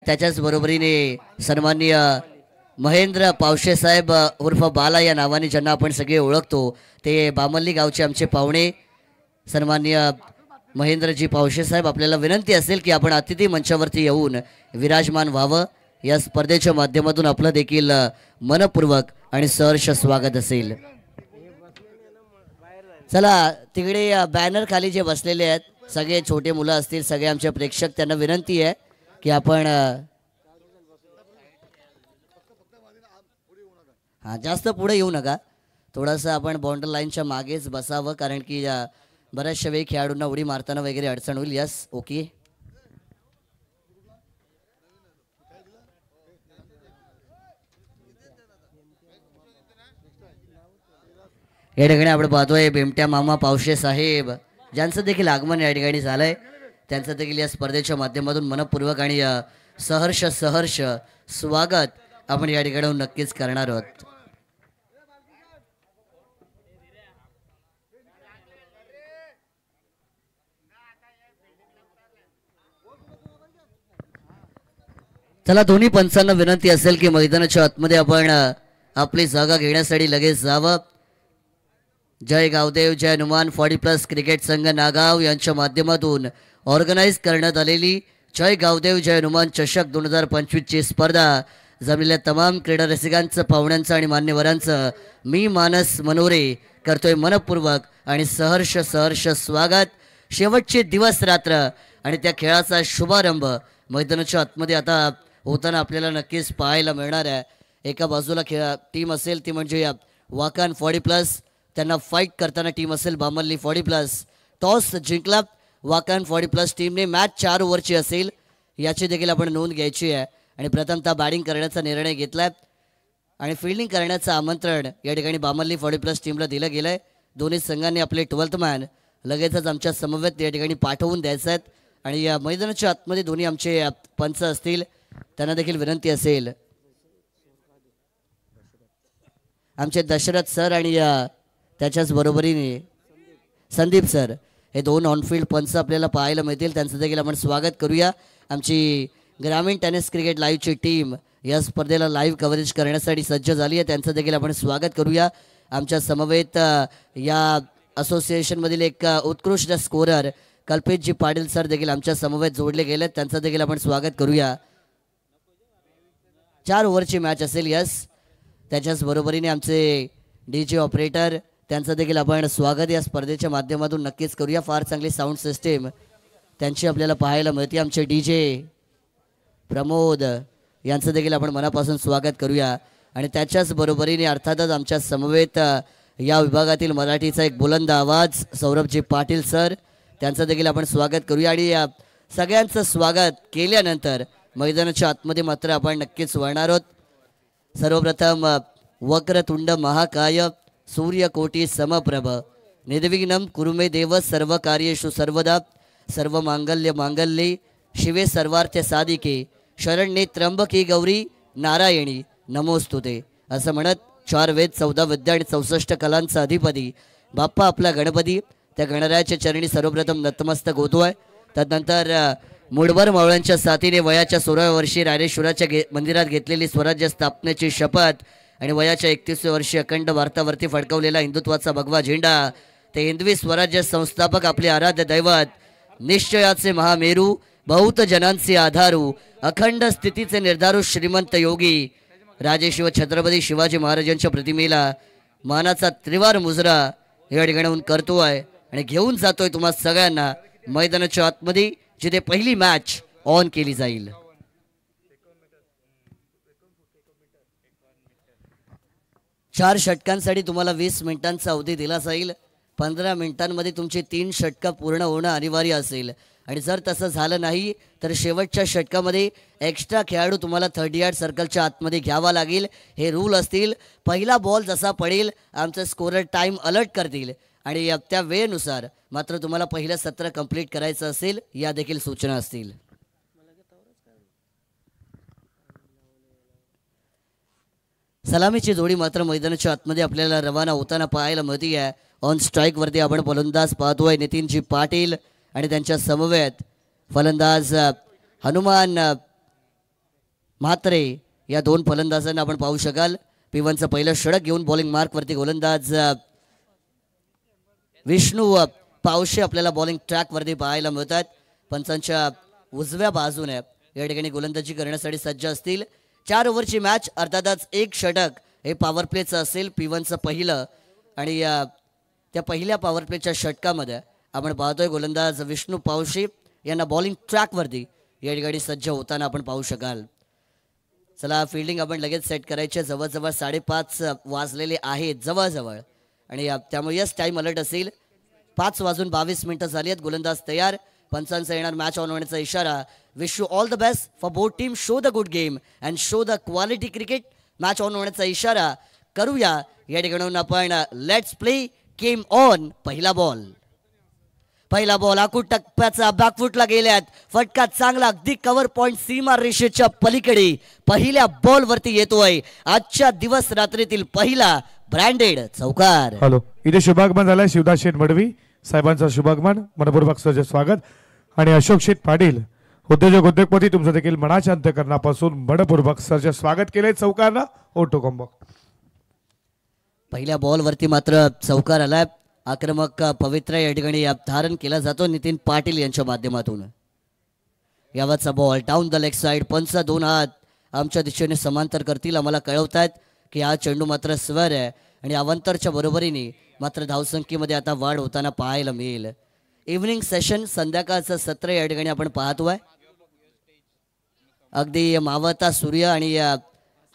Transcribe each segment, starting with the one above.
त्याच्याच बरोबरीने सन्माननीय महेंद्र पावशे साहेब उर्फ बाला या नावाने ज्यांना आपण सगळे ओळखतो ते बामल्ली गावचे आमचे पाहुणे सन्माननीय महेंद्रजी पावशे साहेब, आपल्याला विनंती असेल की आपण अतिथी मंचावरती येऊन विराजमान व्हावं. या स्पर्धेच्या माध्यमातून आपलं देखील मनपूर्वक आणि सहर्ष स्वागत असेल. चला तिकडे बॅनर खाली जे बसलेले आहेत सगळे छोटे मुलं असतील, सगळे आमचे प्रेक्षक, त्यांना विनंती आहे की आपण हां जास्त पुढे येऊ नका, थोडंसं आपण बाउंडर लाईनच्या मागेच बसावं, कारण की बऱ्याचशा वेळी खेळाडूंना उडी मारताना वगैरे अडचण होईल. Yes okay. या ठिकाणी आपण पाहतोय बिमट्या मामा पावशे साहेब ज्यांचं देखील आगमन या ठिकाणी झालंय, त्यांचं देखील या स्पर्धेच्या माध्यमातून मनपूर्वक आणि सहर्ष स्वागत आपण या ठिकाणी नक्कीच करणार आहोत. चला दोन्ही पंचांना विनंती असेल की मैदानाच्या आतमध्ये आपण आपली जागा घेण्यासाठी लगेच जावं. जय गावदेव जय हनुमान 40+ क्रिकेट संघ नागाव यांच्या माध्यमातून ऑर्गनाईज करण्यात आलेली जय गावदेव जय हनुमान चषक 2025 ची स्पर्धा जमलेल्या तमाम क्रीडा रसिकांचं, पाहुण्यांचं आणि मान्यवरांचं मी मानस मनोरे करतोय मनपूर्वक आणि सहर्ष स्वागत. शेवटचे दिवस रात्र आणि त्या खेळाचा शुभारंभ मैदानाच्या आतमध्ये आता होताना आपल्याला नक्कीच पाहायला मिळणार आहे. एका बाजूला टीम असेल ती म्हणजे वाकान 40+, त्यांना फाईट करताना टीम असेल बामल्ली 40+. टॉस जिंकला वाकान 40+ टीमने. मॅच 4 ओव्हरची असेल याची देखील आपण नोंद घ्यायची आहे आणि प्रथमतः बॅटिंग करण्याचा निर्णय घेतलाय आणि फिल्डिंग करण्याचं आमंत्रण या ठिकाणी बामल्ली 40+ टीमला दिलं गेलंय. दोन्ही संघांनी आपले 12th मॅन लगेचच आमच्या समवेत या ठिकाणी पाठवून द्यायचं आहेत आणि या मैदानाच्या आतमध्ये दोन्ही आमचे पंच असतील त्यांना देखील विनंती असेल. आमचे दशरथ सर आणि त्याच्याच बरोबरीने संदीप सर हे 2 ऑनफिल्ड पंच आपल्याला पाहायला मिळतील, त्यांचं देखील आपण स्वागत करूया. आमची ग्रामीण टेनिस क्रिकेट लाईव्हची टीम या स्पर्धेला लाईव्ह कव्हरेज करण्यासाठी सज्ज झाली आहे, त्यांचं देखील आपण स्वागत करूया. आमच्या समवेत या असोसिएशनमधील एक उत्कृष्ट स्कोरर कल्पेशजी पाटील सर देखील आमच्या समवेत जोडले गेले, त्यांचं देखील आपण स्वागत करूया. 4 ओव्हरची मॅच असेल. यस त्याच्याच बरोबरीने आमचे DJ ऑपरेटर त्यांचं देखील आपण स्वागत या स्पर्धेच्या माध्यमातून नक्कीच करूया. फार चांगली साऊंड सिस्टीम त्यांची आपल्याला पाहायला मिळते. आमचे DJ प्रमोद यांचं देखील आपण मनापासून स्वागत करूया आणि त्याच्याच बरोबरीने अर्थातच आमच्या समवेत या विभागातील मराठीचा एक बुलंद आवाज सौरभजी पाटील सर, त्यांचं देखील आपण स्वागत करूया. आणि या सगळ्यांचं स्वागत केल्यानंतर मैदानाच्या आतमध्ये मात्र आपण नक्कीच वळणार आहोत. सर्वप्रथम वक्रतुंड महाकाय सूर्यकोटी समप्रभ निर्विघ्नं कुरुमे देव सर्व कार्येषु सर्वदा सर्व मांगल्य मांगल्ये शिवे सर्वार्थ साधिके शरण्ये त्र्यंबके गौरी नारायणी नमोस्तुते असं म्हणत 4 वेद 14 विद्या आणि 64 कलांचा अधिपती बाप्पा आपला गणपती त्या गणरायाच्या चरणी सर्वप्रथम नतमस्तक होतोय. त्यानंतर मुडभर मावळ्यांच्या साथीने वयाच्या 16व्या वर्षी रायरेश्वराच्या मंदिरात घेतलेली स्वराज्य स्थापनेची शपथ आणि वयाच्या 31व्या वर्षी अखंड भारतावरती फडकवलेला हिंदुत्वाचा भगवा झेंडा, ते हिंदवी स्वराज्य संस्थापक आपले आराध्य दैवत निश्चयाचे महामेरू बहुत जनांचे आधारू अखंड स्थितीचे निर्धारू श्रीमंत योगी राजे शिव छत्रपती शिवाजी महाराजांच्या प्रतिमेला मानाचा त्रिवार मुजरा या ठिकाणाहून करतोय आणि घेऊन जातोय तुम्हा सगळ्यांना मैदानाच्या आतमध्ये जिथे पहिली मॅच ऑन केली जाईल. 4 षटकांसाठी तुम्हाला 20 मिनिटांचा अवधी दिला जाईल. 15 मिनिटांमध्ये तुमची 3 षटकं पूर्ण होणं अनिवार्य असेल आणि जर तसं झालं नाही तर शेवटच्या षटकामध्ये एक्स्ट्रा खेळाडू तुम्हाला 30 यार्ड सर्कलच्या आतमध्ये घ्यावा लागेल. हे रूल असतील. पहिला बॉल जसा पडेल आमचं स्कोरर टाइम अलर्ट करतील आणि त्या वेळेनुसार मात्र तुम्हाला पहिलं सत्र कंप्लीट करायचं असेल या देखील सूचना असतील. सलामीची जोडी मात्र मैदानाच्या आतमध्ये आपल्याला रवाना होताना पाहायला मिळते आहे. ऑन स्ट्राईक वरती आपण फलंदाज पाहतोय नितीनजी पाटील आणि त्यांच्या समवेत फलंदाज हनुमान म्हात्रे या दोन फलंदाजांना आपण पाहू शकाल. P1चं पहिलं षटक घेऊन बॉलिंग मार्कवरती गोलंदाज विष्णू पावशे आपल्याला बॉलिंग ट्रॅकवरती पाहायला मिळतात. पंचांच्या उजव्या बाजूने या ठिकाणी गोलंदाजी करण्यासाठी सज्ज असतील. 4 ओव्हरची मॅच, अर्थातच एक षटक हे पॉवर प्लेचं असेल. P1चं पहिलं आणि त्या पहिल्या पॉवर प्लेच्या षटकामध्ये आपण पाहतोय गोलंदाज विष्णू पावशे यांना बॉलिंग ट्रॅकवरती या ठिकाणी सज्ज होताना आपण पाहू शकाल. चला फिल्डिंग आपण लगेच सेट करायचे. जवळजवळ 5:30 वाजलेले आहेत जवळजवळ आणि त्यामुळे यस टाईम अलर्ट असेल. 5:22 झाली आहेत. गोलंदाज तयार. पंचांचा येणार मॅच ऑन होण्याचा इशारा. Wish you all the best for both team. Show the good game and show the quality cricket. Match on होण्याचा इशारा करूया या ठिकाणून आपण. Let's play game on. पहिला बॉल आखूड टप्प्याचा बॅकफुटला गेल्यात. फटका चांगला अगदी कव्हर पॉइंट सीमा रेषेच्या पलीकडे पहिल्या बॉल वरती येतोय. आजच्या दिवस रात्रीतील पहिला ब्रँडेड चौकार. हॅलो, इथे शुभागमन झालाय शिवदास शेठ मडवी साहेबांचा शुभागमन. मनपूर्वक सहर्ष स्वागत. आणि अशोक शेठ पाटील उद्योजपती तुमचं देखील मनाच्या अंतःकरणापासून मनपूर्वक सहर्ष स्वागत केले. चौकारला ओटो कॉम्बो. पहिल्या बॉल वरती मात्र चौकार आलाय. आक्रमक पवित्र या ठिकाणी धारण केला जातो नितीन पाटील यांच्या माध्यमातून. यावरचा ball down the leg side. पंच 2 हात आमच्या दिशेने समांतर करतील आम्हाला कळवतात की हा चेंडू मात्र स्वर आहे आणि अवंतरच्या बरोबरीने मात्र धावसंख्येमध्ये आता वाढ होताना पाहायला मिळेल. इव्हनिंग सेशन संध्याकाळचं सत्र या ठिकाणी आपण पाहतोय. अगदी मावळता सूर्य आणि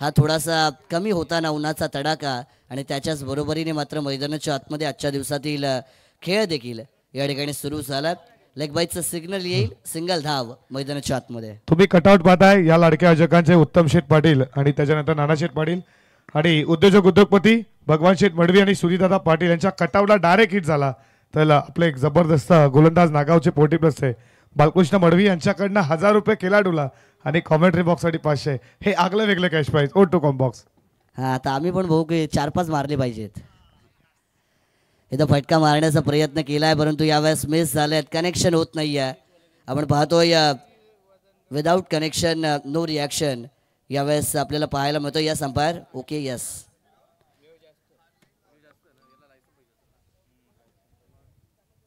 हा थोडासा कमी होताना उन्हाचा तडाखा आणि त्याच्याच बरोबरीने मात्र मैदानाच्या आतमध्ये आजच्या दिवसातील खेळ देखील या ठिकाणी सुरू झाला. लेग बाईचं सिग्नल येईल. सिंगल धाव मैदानाच्या आतमध्ये. तुम्ही कटआउट पाहताय या लाडक्या आयोजकांचे उत्तम शेठ पाटील आणि त्याच्यानंतर नाना शेठ पाटील आणि उद्योजपती भगवान शेठ मडवी आणि सुधीरदादा पाटील यांच्या कटआउटला डायरेक्ट हिट झाला. तर आपले एक जबरदस्त गोलंदाज नागावचे 40+ आहे बालकृष्ण मडवी यांच्याकडनं 1000 रुपये खेळाडूला आणि कॉमेंट्री बॉक्ससाठी 500. हे आगलं वेगळं cash prize. O two com box. हा आता आम्ही पण बघू की 4-5 मारले पाहिजेत. इथं फटका मारण्याचा प्रयत्न केलाय परंतु यावेळेस मिस झालेत. कनेक्शन होत नाहीये. आपण पाहतोय विदाउट कनेक्शन नो रिॲक्शन यावेळेस आपल्याला पाहायला मिळतो. Yes umpire. Okay yes.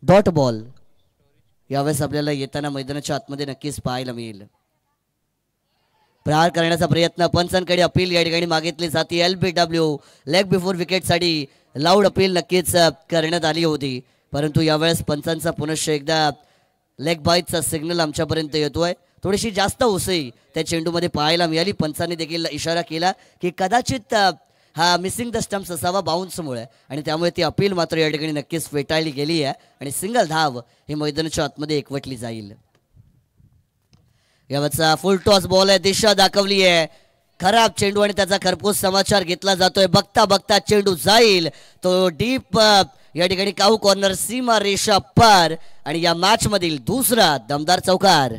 Dot ball यावेळेस आपल्याला येताना मैदानाच्या आतमध्ये नक्कीच पाहायला मिळेल. प्रहार करण्याचा प्रयत्न. पंचांकडे अपील या ठिकाणी मागितली जाते. LBW लेग बिफोर विकेटसाठी लाऊड अपील नक्कीच करण्यात आली होती परंतु यावेळेस पंचांचा पुनश्च एकदा लेग बाईटचा सिग्नल आमच्यापर्यंत येतोय. थोडीशी जास्त उसळी त्या चेंडूमध्ये पाहायला मिळाली. पंचांनी देखील इशारा केला की कदाचित हा मिसिंग द स्टम्प्स असावा बाउन्समुळे आणि त्यामुळे ती अपील मात्र या ठिकाणी नक्कीच फेटाळली गेली आहे आणि सिंगल धाव ही मैदानाच्या आतमध्ये एकवटली जाईल. यावरचा फुल टॉस बॉल आहे. दिशा दाखवली आहे. खराब चेंडू आणि त्याचा खरपूस समाचार घेतला जातोय. बघता बघता चेंडू जाईल तो डीप या ठिकाणी काऊ कॉर्नर सीमा रेषा पार आणि या मॅच मधील दुसरा दमदार चौकार.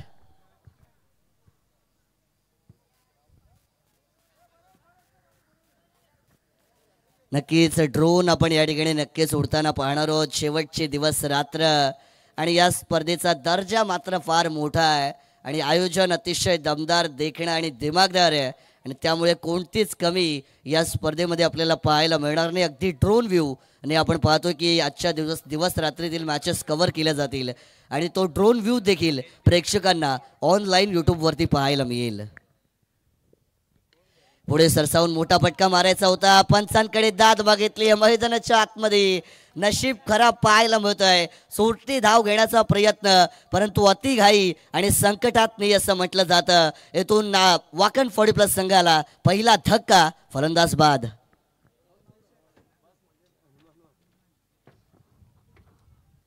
नक्कीच ड्रोन आपण या ठिकाणी नक्कीच उडताना पाहणार आहोत. शेवटचे दिवस रात्र आणि या स्पर्धेचा दर्जा मात्र फार मोठा आहे आणि आयोजन अतिशय दमदार देखणं आणि दिमागदार आहे आणि त्यामुळे कोणतीच कमी या स्पर्धेमध्ये आपल्याला पाहायला मिळणार नाही. अगदी ड्रोन व्ह्यू आणि आपण पाहतो की आजच्या दिवस रात्रीतील मॅचेस कव्हर केल्या जातील आणि तो ड्रोन व्ह्यू देखील प्रेक्षकांना ऑनलाईन यूट्यूबवरती पाहायला मिळेल. पुढे सरसावून मोठा फटका मारायचा होता. पंचांकडे दाद मागितली. मैदानाच्या आतमध्ये नशीब खराब पाहायला मिळतोय. सोडती धाव घेण्याचा प्रयत्न परंतु अतिघाई आणि संकटात नाही असं म्हटलं जातं. येथून वाकण 40+ संघाला पहिला धक्का. फलंदाज बाद.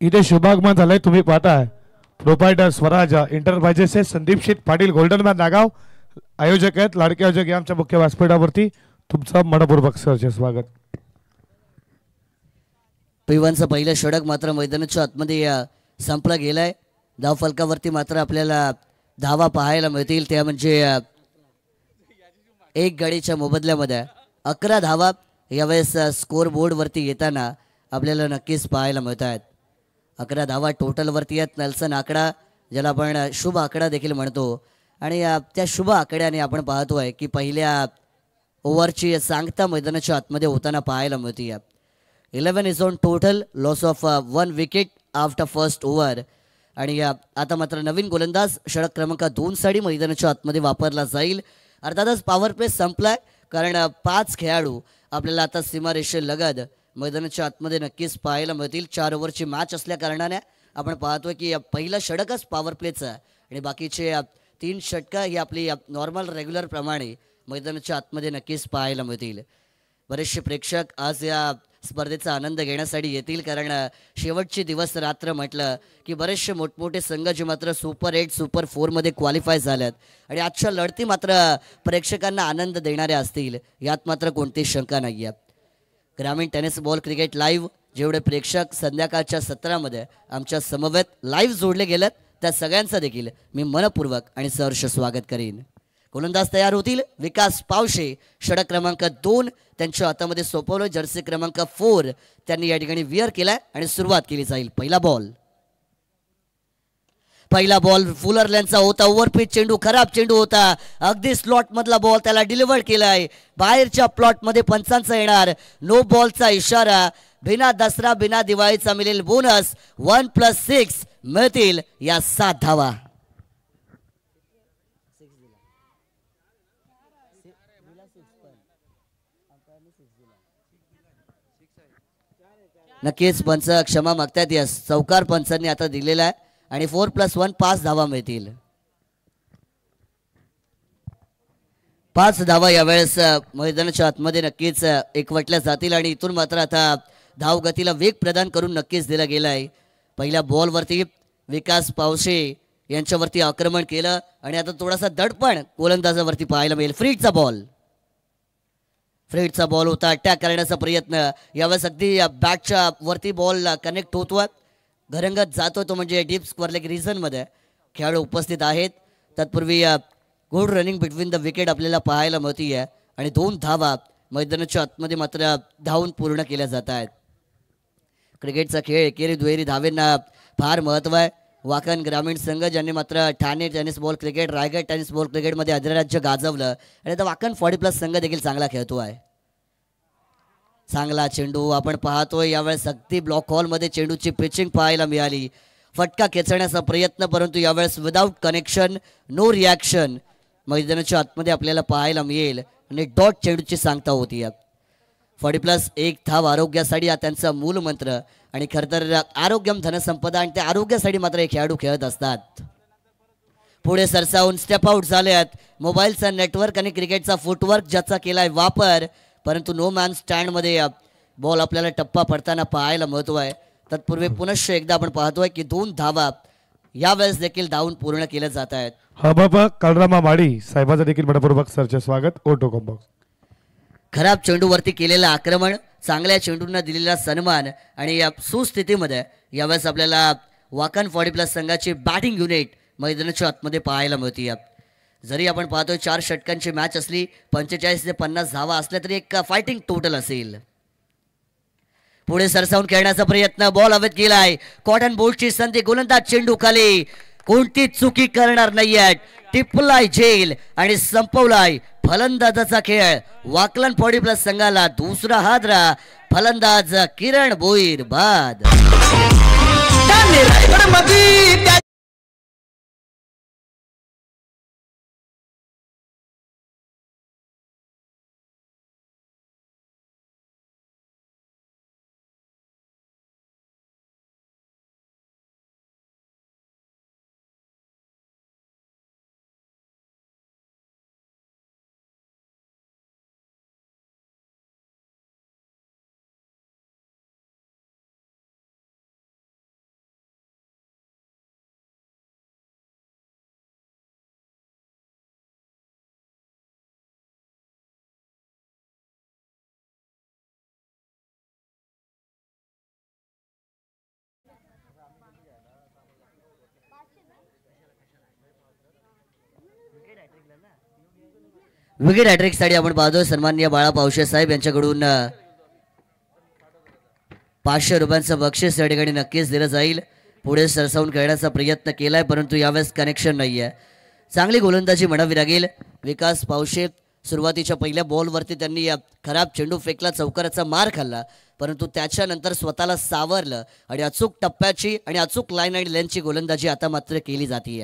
इथे शुभागमन झालंय. तुम्ही पाहताय प्रोपायटर स्वराज एंटरप्राइजेस संदीप शेठ पाटील गोल्डन मॅन नागाव आयोजक आहेत. लाडके आयोजक या आमच्या मुख्य व्यासपीठावरती तुमचं मनपूर्वक सहर्ष स्वागत. P1चं पहिलं षटक मात्र मैदानाच्या आतमध्ये संपलं गेलंय. धावफलकावरती मात्र आपल्याला धावा पाहायला मिळतील. त्या म्हणजे एक गाडीच्या मोबदल्यामध्ये 11 धावा यावेळेस स्कोर बोर्डवरती येताना आपल्याला नक्कीच पाहायला मिळत आहेत. 11 धावा टोटलवरती आहेत. नेल्सन आकडा ज्याला आपण शुभ आकडा देखील म्हणतो आणि त्या शुभ आकड्याने आपण पाहतोय की पहिल्या ओव्हरची सांगता मैदानाच्या आतमध्ये होताना पाहायला मिळते. 11 is on total, loss of 1 wicket after first over. आणि आता मात्र नवीन गोलंदाज षटक क्रमांक 2 साठी मैदानाच्या आतमध्ये वापरला जाईल. अर्थातच पॉवर प्ले संपलाय, कारण 5 खेळाडू आपल्याला आता सीमारेषेलगत मैदानाच्या आतमध्ये नक्कीच पाहायला मिळतील. 4 ओव्हरची मॅच असल्या कारणाने आपण पाहतोय की पहिलं षटकच पॉवर प्लेचं आहे आणि बाकीचे 3 षटकं ही आपली नॉर्मल रेग्युलर प्रमाणे मैदानाच्या आतमध्ये नक्कीच पाहायला मिळतील. बरेचसे प्रेक्षक आज या स्पर्धेचा आनंद घेण्यासाठी येतील, कारण शेवटचे दिवस रात्र म्हटलं की बरेचसे मोठमोठे संघ जे मात्र सुपर 8 सुपर 4मध्ये क्वालिफाय झाल्यात आणि आजच्या लढती मात्र प्रेक्षकांना आनंद देणाऱ्या असतील, यात मात्र कोणतीच शंका नाही आहे. ग्रामीण टेनिस बॉल क्रिकेट लाईव्ह जेवढे प्रेक्षक संध्याकाळच्या सत्रामध्ये आमच्या समवेत लाईव्ह जोडले गेलेत त्या सगळ्यांचं देखील मी मनपूर्वक आणि सहर्ष स्वागत करीन. गोलंदाज तयार होतील. विकास पावशे षटक क्रमांक 2 त्यांच्या हातामध्ये सोपवलं. जर्सी क्रमांक 4 त्यांनी या ठिकाणी विअर केलाय आणि सुरुवात केली जाईल. पहिला बॉल फुलरलँडचा होता. ओव्हरपिच चेंडू, खराब चेंडू होता. अगदी स्लॉट मधला बॉल त्याला डिलिव्हर केलाय. बाहेरच्या प्लॉट मध्ये पंचांचा येणार नो बॉलचा इशारा. बिना दसरा बिना दिवाळीचा मिळेल बोनस. 1+6 मिळतील या 7 धावा. नक्कीच पंच क्षमा मागतात. या चौकार पंचांनी आता दिलेला आहे आणि 4+1 5 धावा मिळतील. 5 धावा यावेळेस मैदानाच्या आतमध्ये नक्कीच एकवटल्या जातील आणि इथून मात्र आता धावगतीला वेग प्रदान करून नक्कीच दिला गेलाय. पहिल्या बॉलवरती विकास पावशे यांच्यावरती आक्रमण केलं आणि आता थोडासा दडपण गोलंदाजावरती पाहायला मिळेल. फ्रीडचा बॉल होता. अटॅक करण्याचा प्रयत्न यावेळेस अगदी बॅटच्या वरती बॉल कनेक्ट होतो, घरंगत जातो. तो म्हणजे डीप स्क्वेअर लेग रिझनमध्ये खेळाडू उपस्थित आहेत. तत्पूर्वी good running between the wicket आपल्याला पाहायला मिळते आहे आणि 2 धावा मैदानाच्या आतमध्ये मात्र धावून पूर्ण केल्या जात आहेत. क्रिकेटचा खेळ एकेरी दुहेरी धावेंना फार महत्त्व आहे. वाकण ग्रामीण संघ ज्यांनी मात्र Thane tennis ball cricket, Raigad tennis ball क्रिकेटमध्ये अधिराज्य गाजवलं आणि आता वाकण 40+ संघ देखील चांगला खेळतो आहे. चांगला चेंडू आपण पाहतोय. यावेळेस अगदी ब्लॉक हॉलमध्ये चेंडूची पिचिंग पाहायला मिळाली. फटका खेचण्याचा प्रयत्न, परंतु यावेळेस विदाऊट कनेक्शन, नो रिॲक्शन मैदानाच्या आतमध्ये आपल्याला पाहायला मिळेल आणि डॉट चेंडूची सांगता होती. 40+1 धाव आरोग्यासाठी हा त्यांचा मूल मंत्र आणि खरं तर आरोग्यम धनसंपदा आणि त्या आरोग्यासाठी मात्र हे खेळाडू खेळत असतात. पुढे सरसावून स्टेप आउट झालेत. मोबाईलचा नेटवर्क आणि क्रिकेटचा फुटवर्क ज्याचा केलाय वापर, परंतु नो मॅन स्टँडमध्ये बॉल आपल्याला टप्पा पडताना पाहायला मिळतो आहे. तत्पूर्वी पुनश्च एकदा आपण पाहतोय की 2 धावा यावेळेस देखील धावून पूर्ण केल्या जात आहेत. हा बाबा कलरामा माडी साहेबांचं देखील मनपूर्वक सरचे स्वागत. ओटो कॉम्बॉक्स. खराब चेंडूवरती केलेलं आक्रमण, चांगल्या चेंडूंना दिलेला सन्मान आणि या सुस्थितीमध्ये यावेळेस आपल्याला वाकण 40+ संघाची बॅटिंग युनिट मैदानाच्या आतमध्ये पाहायला मिळते. जरी आपण पाहतोय 4 षटकांची मॅच असली, 45 ते 50 धावा असल्या तरी एक फायटिंग टोटल असेल. पुढे सरसावून खेळण्याचा प्रयत्न, बॉल हवेत गेलाय. कॉटन बोल्टची संधी, गोलंदाज चेंडू खाली, कोणती चुकी करणार नाहीये. टिपलाय झेल आणि संपवलाय फलंदाजाचा खेळ. वाकलन 40+ संघाला दुसरा हादरा. फलंदाज किरण भोईर बाद. विकेट हॅट्रिकसाठी आपण पाहतोय सन्माननीय बाळा पावशे साहेब यांच्याकडून 500 रुपयांचं बक्षीस या ठिकाणी नक्कीच दिलं जाईल. पुढे सरसावून खेळण्याचा प्रयत्न केलाय, परंतु यावेळेस कनेक्शन नाही आहे. चांगली गोलंदाजी म्हणावी लागेल विकास पावशे. सुरुवातीच्या पहिल्या बॉलवरती त्यांनी खराब चेंडू फेकला, चौकाराचा मार खाल्ला, परंतु त्याच्यानंतर स्वतःला सावरलं आणि अचूक टप्प्याची आणि अचूक लाईन आणि लेंथची गोलंदाजी आता मात्र केली जाते.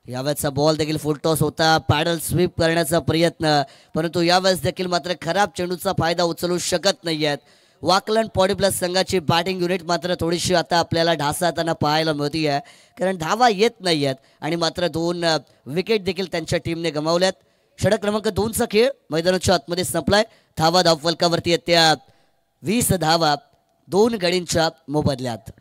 यावेळेसचा बॉल देखील फुल टॉस होता, पॅडल स्वीप करण्याचा प्रयत्न, परंतु यावेळेस देखील मात्र खराब चेंडूचा फायदा उचलू शकत नाहीयेत. वाकलन पॉडी प्लस संघाची बॅटिंग युनिट मात्र थोडीशी आता आपल्याला ढासळताना पाहायला मिळते आहे, कारण धावा येत नाही आहेत आणि मात्र 2 विकेट देखील त्यांच्या टीमने गमावल्यात. षटक क्रमांक 2चा खेळ मैदानाच्या आतमध्ये संपलाय. धावा धावफलकावरती येत्या 20 धावा 2 गडींच्या मोबदल्यात.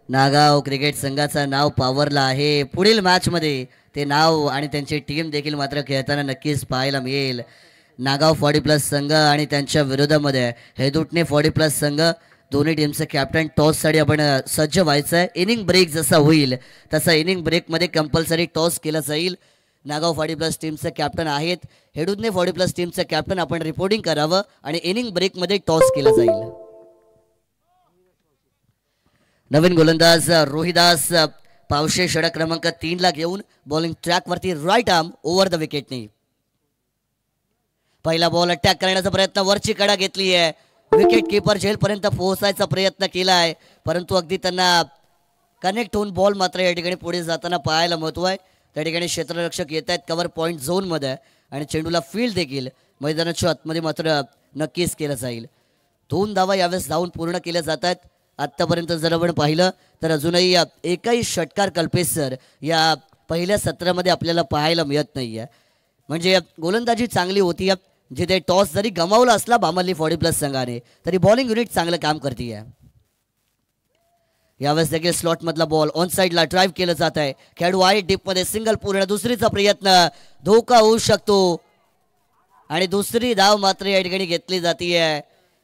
नागाव क्रिकेट संघाचं नाव पावरलं आहे. पुढील मॅचमध्ये ते नाव आणि त्यांची टीम देखील मात्र खेळताना नक्कीच पाहायला मिळेल. नागाव 40+ संघ आणि त्यांच्या विरोधामध्ये हेदुटणे 40+ संघ. दोन्ही टीमचं कॅप्टन टॉससाठी आपण सज्ज व्हायचं आहे. इनिंग ब्रेक जसा होईल तसा इनिंग ब्रेकमध्ये कंपल्सरी टॉस केला जाईल. नागाव 40+ टीमचं कॅप्टन आहेत, हेदुटणे 40+ टीमचं कॅप्टन आपण रिपोर्टिंग करावं आणि इनिंग ब्रेकमध्ये टॉस केला जाईल. नवीन गोलंदाज रोहिदास पावशे षटक क्रमांक 3ला घेऊन बॉलिंग ट्रॅकवरती राईट आर्म ओव्हर द विकेटने. पहिला बॉल अटॅक करण्याचा प्रयत्न, वरची कडा घेतली आहे, विकेट किपर झेलपर्यंत पोहोचायचा प्रयत्न केला आहे, परंतु अगदी त्यांना कनेक्ट होऊन बॉल मात्र या ठिकाणी पुढे जाताना पाहायला मिळतो आहे. त्या ठिकाणी क्षेत्ररक्षक येत आहेत कव्हर पॉईंट झोनमध्ये आणि चेंडूला फील्ड देखील मैदानाच्या आतमध्ये मात्र नक्कीच केलं जाईल. 2 धावा यावेळेस धावून पूर्ण केल्या जात आहेत. आत्तापर्यंत जर आपण पाहिलं तर अजूनही एकही षटकार कल्पेसर या पहिल्या सत्रामध्ये आपल्याला पाहायला मिळत नाही आहे. म्हणजे गोलंदाजी चांगली होती. जिथे टॉस जरी गमावला असला बामल्ली 40+ संघाने तरी बॉलिंग युनिट चांगलं काम करते आहे. यावेळेस देखील स्लॉटमधला बॉल ऑन साईडला ड्राईव्ह केलं जात आहे. खेळाडू आहे डीपमध्ये, सिंगल पूर्ण, दुसरीचा प्रयत्न, धोका होऊ शकतो आणि दुसरी धाव मात्र या ठिकाणी घेतली जाते.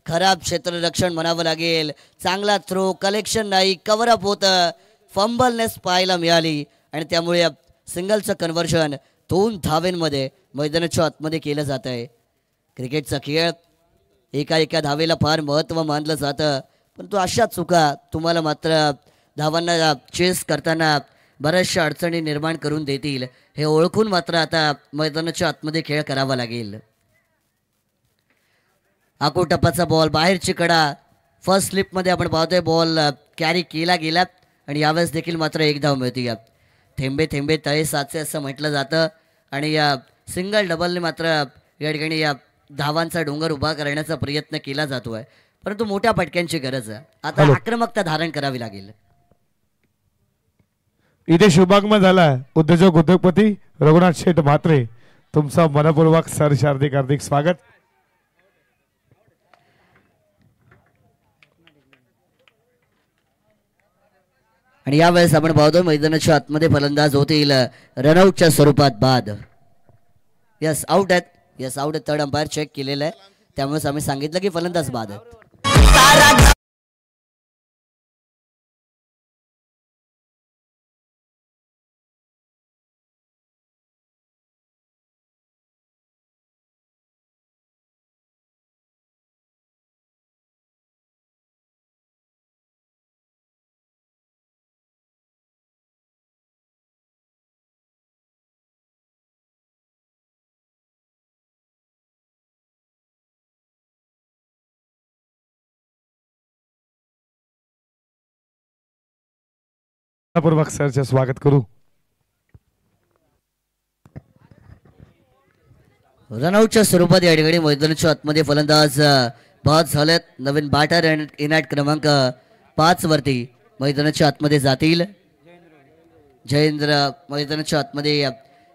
खराब क्षेत्ररक्षण म्हणावं लागेल. चांगला थ्रो, कलेक्शन नाही, कव्हरअप होतं, फंबलनेस पाहायला मिळाली आणि त्यामुळे सिंगलचं कन्व्हर्जन 2 धावेंमध्ये मैदानाच्या आतमध्ये केलं जात आहे. क्रिकेटचा खेळ एका धावेला फार महत्त्व मानलं जातं, परंतु अशा चुका तुम्हाला मात्र धावांना चेस करताना बऱ्याचशा अडचणी निर्माण करून देतील. हे ओळखून मात्र आता मैदानाच्या आतमध्ये खेळ करावा लागेल. आकोटप्पाचा बॉल, बाहेरची कडा, फर्स्ट स्लिपमध्ये आपण पाहतोय बॉल कॅरी केला गेला आणि यावेळेस देखील मात्र 1 धाव मिळते. थेंबे थेंबे तळे साचे असं म्हटलं जातं आणि या सिंगल डबलने मात्र या ठिकाणी या धावांचा डोंगर उभा करण्याचा प्रयत्न केला जातोय, परंतु मोठ्या फटक्यांची गरज आहे. आता आक्रमकता धारण करावी लागेल. इथे शुभागमन झाला उद्योजक उद्योगपती रघुनाथ शेठ म्हात्रे, तुमचा मनपूर्वक सहर्ष हार्दिक हार्दिक स्वागत. आणि यावेळेस आपण पाहतोय मैदानाच्या आतमध्ये फलंदाज होतील रनआउटच्या स्वरूपात बाद. यस आउट आहेत, यस आउट आहे. थर्ड अंपायर चेक केलेलं आहे, त्यामुळेच आम्ही सांगितलं की फलंदाज बाद आहेत. पूर्वक सरचे स्वागत करू. रनआउटच्या स्वरूपात या ठिकाणी मैदानाच्या आतमध्ये फलंदाज बाद झालेत. नवीन बॅटर इन ॲट क्रमांक 5 वरती मैदानाच्या आतमध्ये जातील. जयेंद्र मैदानाच्या आतमध्ये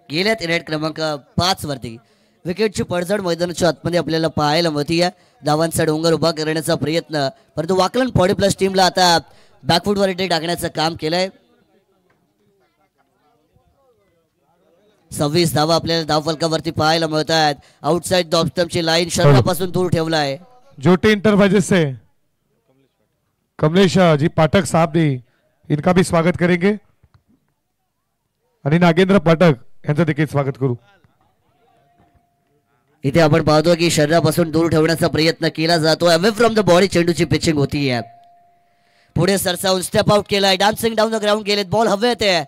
गेल्यात इन ॲट क्रमांक 5 वरती. विकेटची पडझड मैदानाच्या आतमध्ये आपल्याला पाहायला मिळते. धावांचा डोंगर उभा करण्याचा प्रयत्न, परंतु वाकलन 40+ टीमला आता बॅकफूटवरती टाकण्याचं काम केलंय. 26 धावा आपल्याला धावफलकावरती पाहायला मिळत आहेत. आउटसाइड द स्टंपची लाईन शरीरापासून दूर ठेवलाय. ज्योति इंटरप्राइजेस से कमलेश जी पाठक साहब भी इनका भी स्वागत करेंगे आणि नागेंद्र पाठक यांचं देखील स्वागत करू. इथे आपण पाहतो की शरीरापासून दूर ठेवण्याचा प्रयत्न केला जातोय. अवे फ्रॉम द बॉडी चेंडूची पिचिंग होतीये. पुढे सरसावून स्टेप आउट केलाय. डान्सिंग डाऊन द ग्राउंड गेलेत. बॉल हवेत आहे.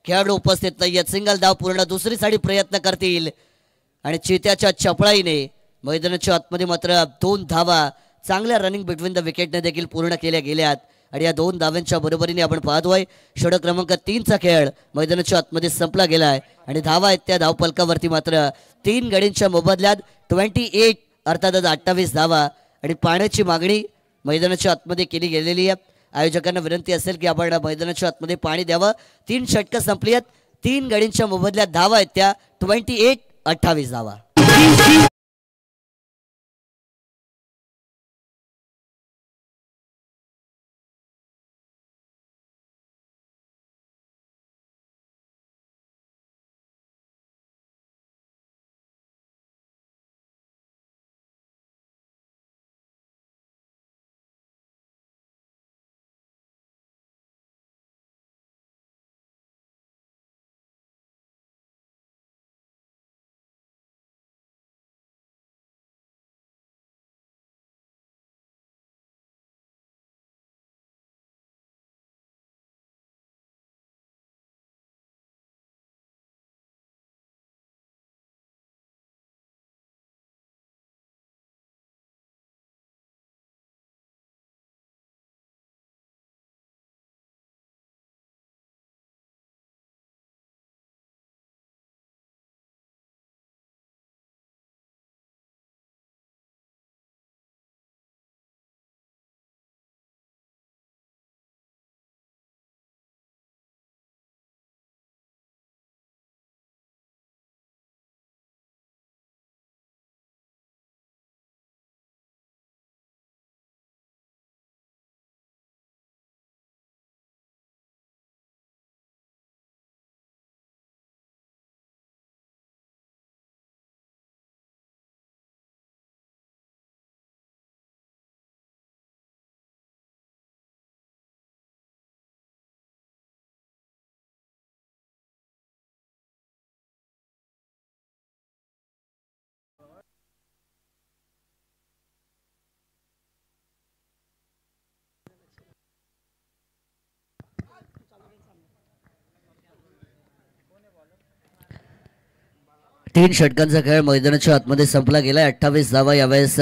खेळाडू उपस्थित नाहीयेत. सिंगल धाव पूर्ण. दुसरी साठी प्रयत्न करतील आणि चित्याच्या चपळाईने मैदानाच्या आतमध्ये मात्र 2 धावा चांगल्या रनिंग बिटवीन द विकेटने देखील पूर्ण केल्या गेल्यात. आणि या 2 धावांच्या बरोबरीने आपण पाहतोय षटक क्रमांक 3चा खेळ मैदानाच्या आतमध्ये संपला गेलाय. आणि धावा आहेत त्या धावपलकावरती मात्र 3 गडींच्या मोबदल्यात 28 अर्थातच 28 धावा. आणि पाण्याची मागणी मैदानाच्या आतमध्ये केली गेलेली आहे. आयोजकांना विनंती असेल की आपण मैदानाच्या आतमध्ये पाणी द्यावं. 3 षटकं संपली आहेत. 3 गडींच्या मोबदल्यात धावा आहेत त्या 28 धावा. तीन षटकांचा खेळ मैदानाच्या आतमध्ये संपला गेलाय. 28 धावा यावेळेस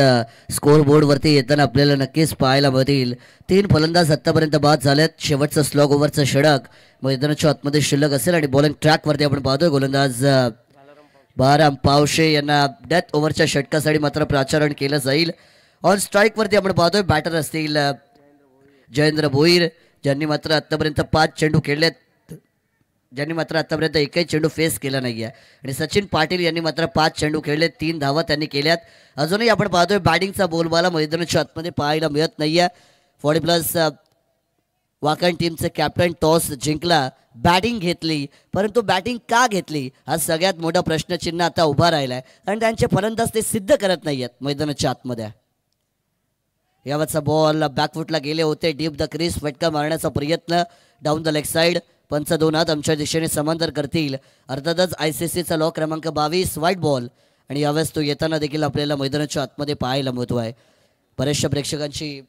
स्कोर बोर्ड वरती येताना आपल्याला नक्कीच पाहायला मिळतील. 3 फलंदाज आतापर्यंत बाद झालेत. शेवटचं स्लॉग ओव्हरचं षटक मैदानाच्या आतमध्ये शिल्लक असेल आणि बॉलिंग ट्रॅक वरती आपण पाहतोय गोलंदाज बाराम पावशे यांना डेथ ओव्हरच्या षटकासाठी मात्र प्राचारण केलं जाईल. ऑन स्ट्राईक वरती आपण पाहतोय बॅटर असतील जयेंद्र भोईर, ज्यांनी मात्र आतापर्यंत 5 चेंडू खेळलेत, ज्यांनी मात्र आतापर्यंत एकही चेंडू फेस केला नाहीये. आणि सचिन पाटील यांनी मात्र 5 चेंडू खेळले, 3 धावा त्यांनी केल्यात. अजूनही आपण पाहतोय बॅटिंगचा बोलबाला मैदानाच्या आतमध्ये पाहायला मिळत नाहीये. 40+ वाकण टीमचे कॅप्टन टॉस जिंकला, बॅटिंग घेतली, परंतु बॅटिंग का घेतली हा सगळ्यात मोठा प्रश्नचिन्ह आता उभा राहिलाय. कारण त्यांचे फलंदाज ते सिद्ध करत नाहीयेत मैदानाच्या आतमध्ये. यावरचा बॉल बॅकफुटला गेले होते, डीप द क्रीज, फटका मारण्याचा प्रयत्न डाऊन द लेग साइड. पंच 2 हात आमच्या दिशेने समांतर करतील. अर्थातच ICCचा लॉ क्रमांक 22 व्हाईट बॉल आणि यावेळेस तो येताना देखील आपल्याला मैदानाच्या आतमध्ये पाहायला मिळतो आहे. बऱ्याचशा प्रेक्षकांची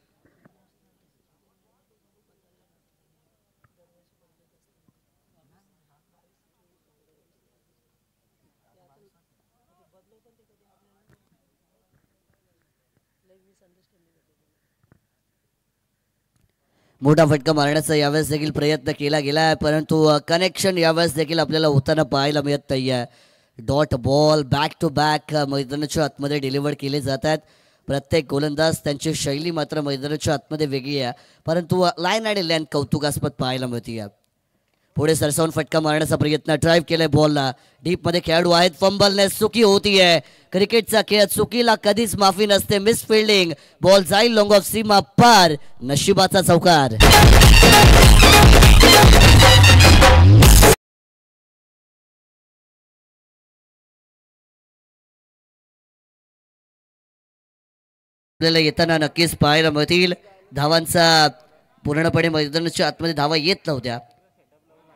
मोठा फटका मारण्याचा यावेळेस देखील प्रयत्न केला गेला आहे, परंतु कनेक्शन यावेळेस देखील आपल्याला होताना पाहायला मिळत नाही आहे. Dot ball back to back मैदानाच्या आतमध्ये डिलिव्हर केले जात आहेत. प्रत्येक गोलंदाज त्यांची शैली मात्र मैदानाच्या आतमध्ये वेगळी आहे, परंतु लाईन आणि लॅन कौतुकास्पद पाहायला मिळते. पुढे सरसावून फटका मारण्याचा प्रयत्न, ड्राईव्ह केलाय बॉलला, डीप मध्ये खेळाडू आहेत, फंबलने चुकी होतीये. क्रिकेटचा खेळ चुकीला कधीच माफी नसते. मिस फिल्डिंग, बॉल जाईल लॉंग ऑफ सीमा पार, नशिबाचा चौकार. आपल्याला येताना नक्कीच पाहायला मिळतील. धावांचा पूर्णपणे मैदानाच्या आतमध्ये धावा येत नव्हत्या,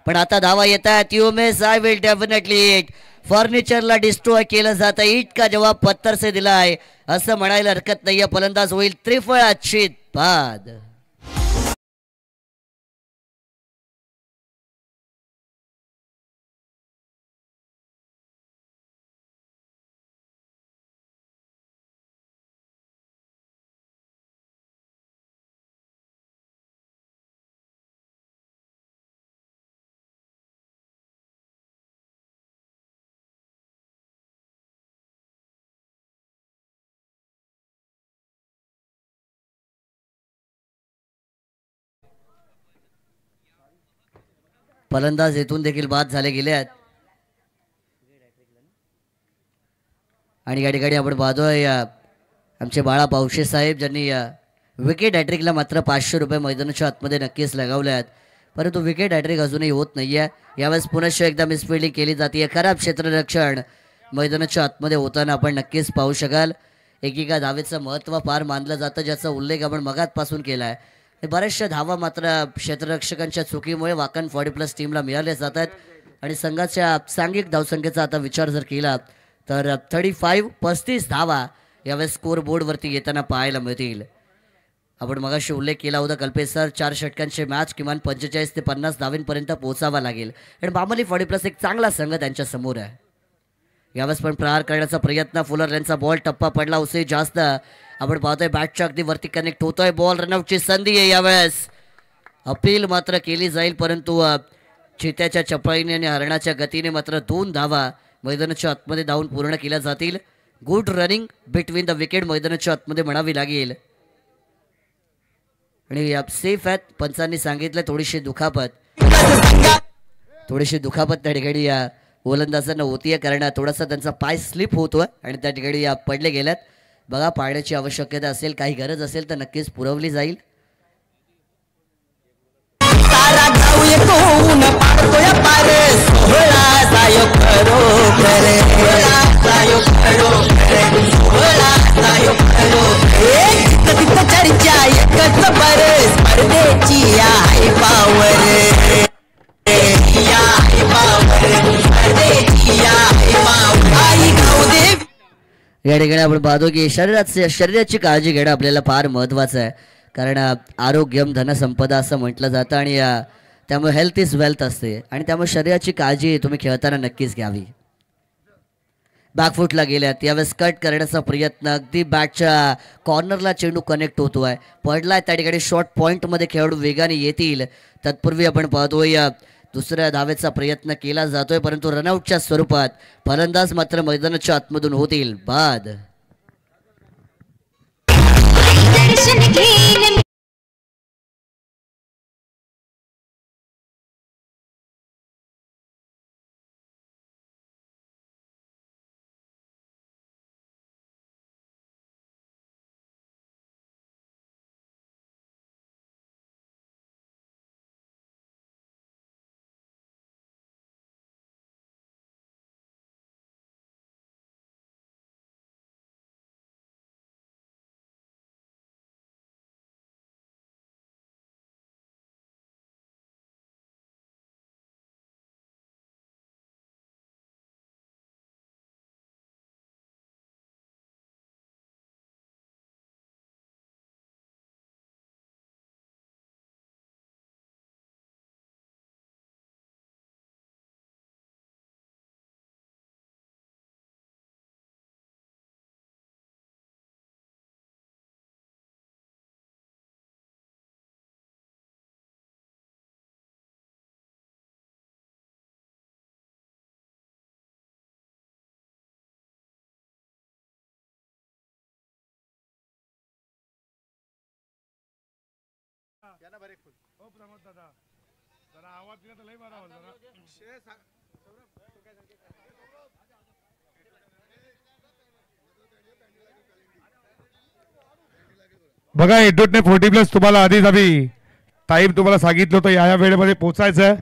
पण आता धावा येतात. You miss, I will definitely it. फर्निचरला डिस्ट्रॉय केलं जातं, इट का जवाब पत्थर से दिलाय असं म्हणायला हरकत नाहीये. फलंदाज होईल त्रिफळ अच्छित बाद. फलंदाज येथून देखील बाद झाले गेले आहेत. आणि या ठिकाणी आपण पाहतोय आमचे बाळा पावशे साहेब ज्यांनी विकेट हॅट्रिकला मात्र 500 रुपये मैदानाच्या आतमध्ये नक्कीच लगावले आहेत, परंतु विकेट हॅट्रिक अजूनही होत नाहीये. यावेळेस पुनश्च एकदा मिसफिल्डिंग केली जाते. खराब क्षेत्ररक्षण मैदानाच्या आतमध्ये होताना आपण नक्कीच पाहू शकाल. एकेका धावेचं महत्त्व फार मानलं जातं, ज्याचा उल्लेख आपण मगातपासून केला आहे. बऱ्याचशा धावा मात्र क्षेत्ररक्षकांच्या चुकीमुळे वाकण 40+ टीमला मिळाल्या जातात. आणि संघाच्या सांघिक धावसंख्येचा आता विचार जर केला तर 35 धावा यावेळेस स्कोर बोर्डवरती येताना पाहायला मिळतील. आपण मगाशी उल्लेख केला होता कल्पेश सर, 4 षटकांचे मॅच किमान 45 ते 50 धावेंपर्यंत पोहोचावा लागेल. आणि बामली 40+ एक चांगला संघ त्यांच्या समोर आहे. यावेळेस पण प्रहार करण्याचा प्रयत्न, फुलर यांचा बॉल टप्पा पडला उसे जास्त. आपण पाहतोय बॅटच्या अगदी वरती कनेक्ट होतोय बॉल, रनआउटची संधी आहे. यावेळेस अपील मात्र केली जाईल, परंतु चित्याच्या चपळीने आणि हरणाच्या गतीने मात्र 2 धावा मैदानाच्या आतमध्ये धावून पूर्ण केल्या जातील. Good running between the wicket मैदानाच्या आतमध्ये म्हणावी लागेल. आणि सेफ आहेत, पंचांनी सांगितलं. थोडीशी दुखापत त्या ठिकाणी या गोलंदाजांना होतीये, कारण थोडासा त्यांचा पाय स्लिप होतोय आणि त्या ठिकाणी पडले गेल्यात. बघा, पाळण्याची आवश्यकता असेल, काही गरज असेल तर नक्कीच पुरवली जाईल. या ठिकाणी आपण पाहतो की शरीराची काळजी घेणं आपल्याला फार महत्त्वाचं आहे, कारण आरोग्यम धनसंपदा असं म्हटलं जातं. आणि त्यामुळे हेल्थ इज वेल्थ असते, आणि त्यामुळे शरीराची काळजी तुम्ही खेळताना नक्कीच घ्यावी. बॅकफुटला गेल्यात, यावेळेस कट करण्याचा प्रयत्न, अगदी बॅटच्या कॉर्नरला चेंडू कनेक्ट होतोय, पडलाय. त्या ठिकाणी शॉर्ट पॉईंटमध्ये खेळाडू वेगाने येतील. तत्पूर्वी आपण पाहतोय दुसऱ्या धावेचा प्रयत्न केला जातोय, परंतु रनआउटच्या स्वरूपात फलंदाज मात्र मैदानाच्या आतमधून होतील बाद. बघा एडोटने 40+ तुम्हाला आधीच आम्ही टाइम तुम्हाला सांगितलं होतं या वेळेमध्ये पोहोचायचं आहे.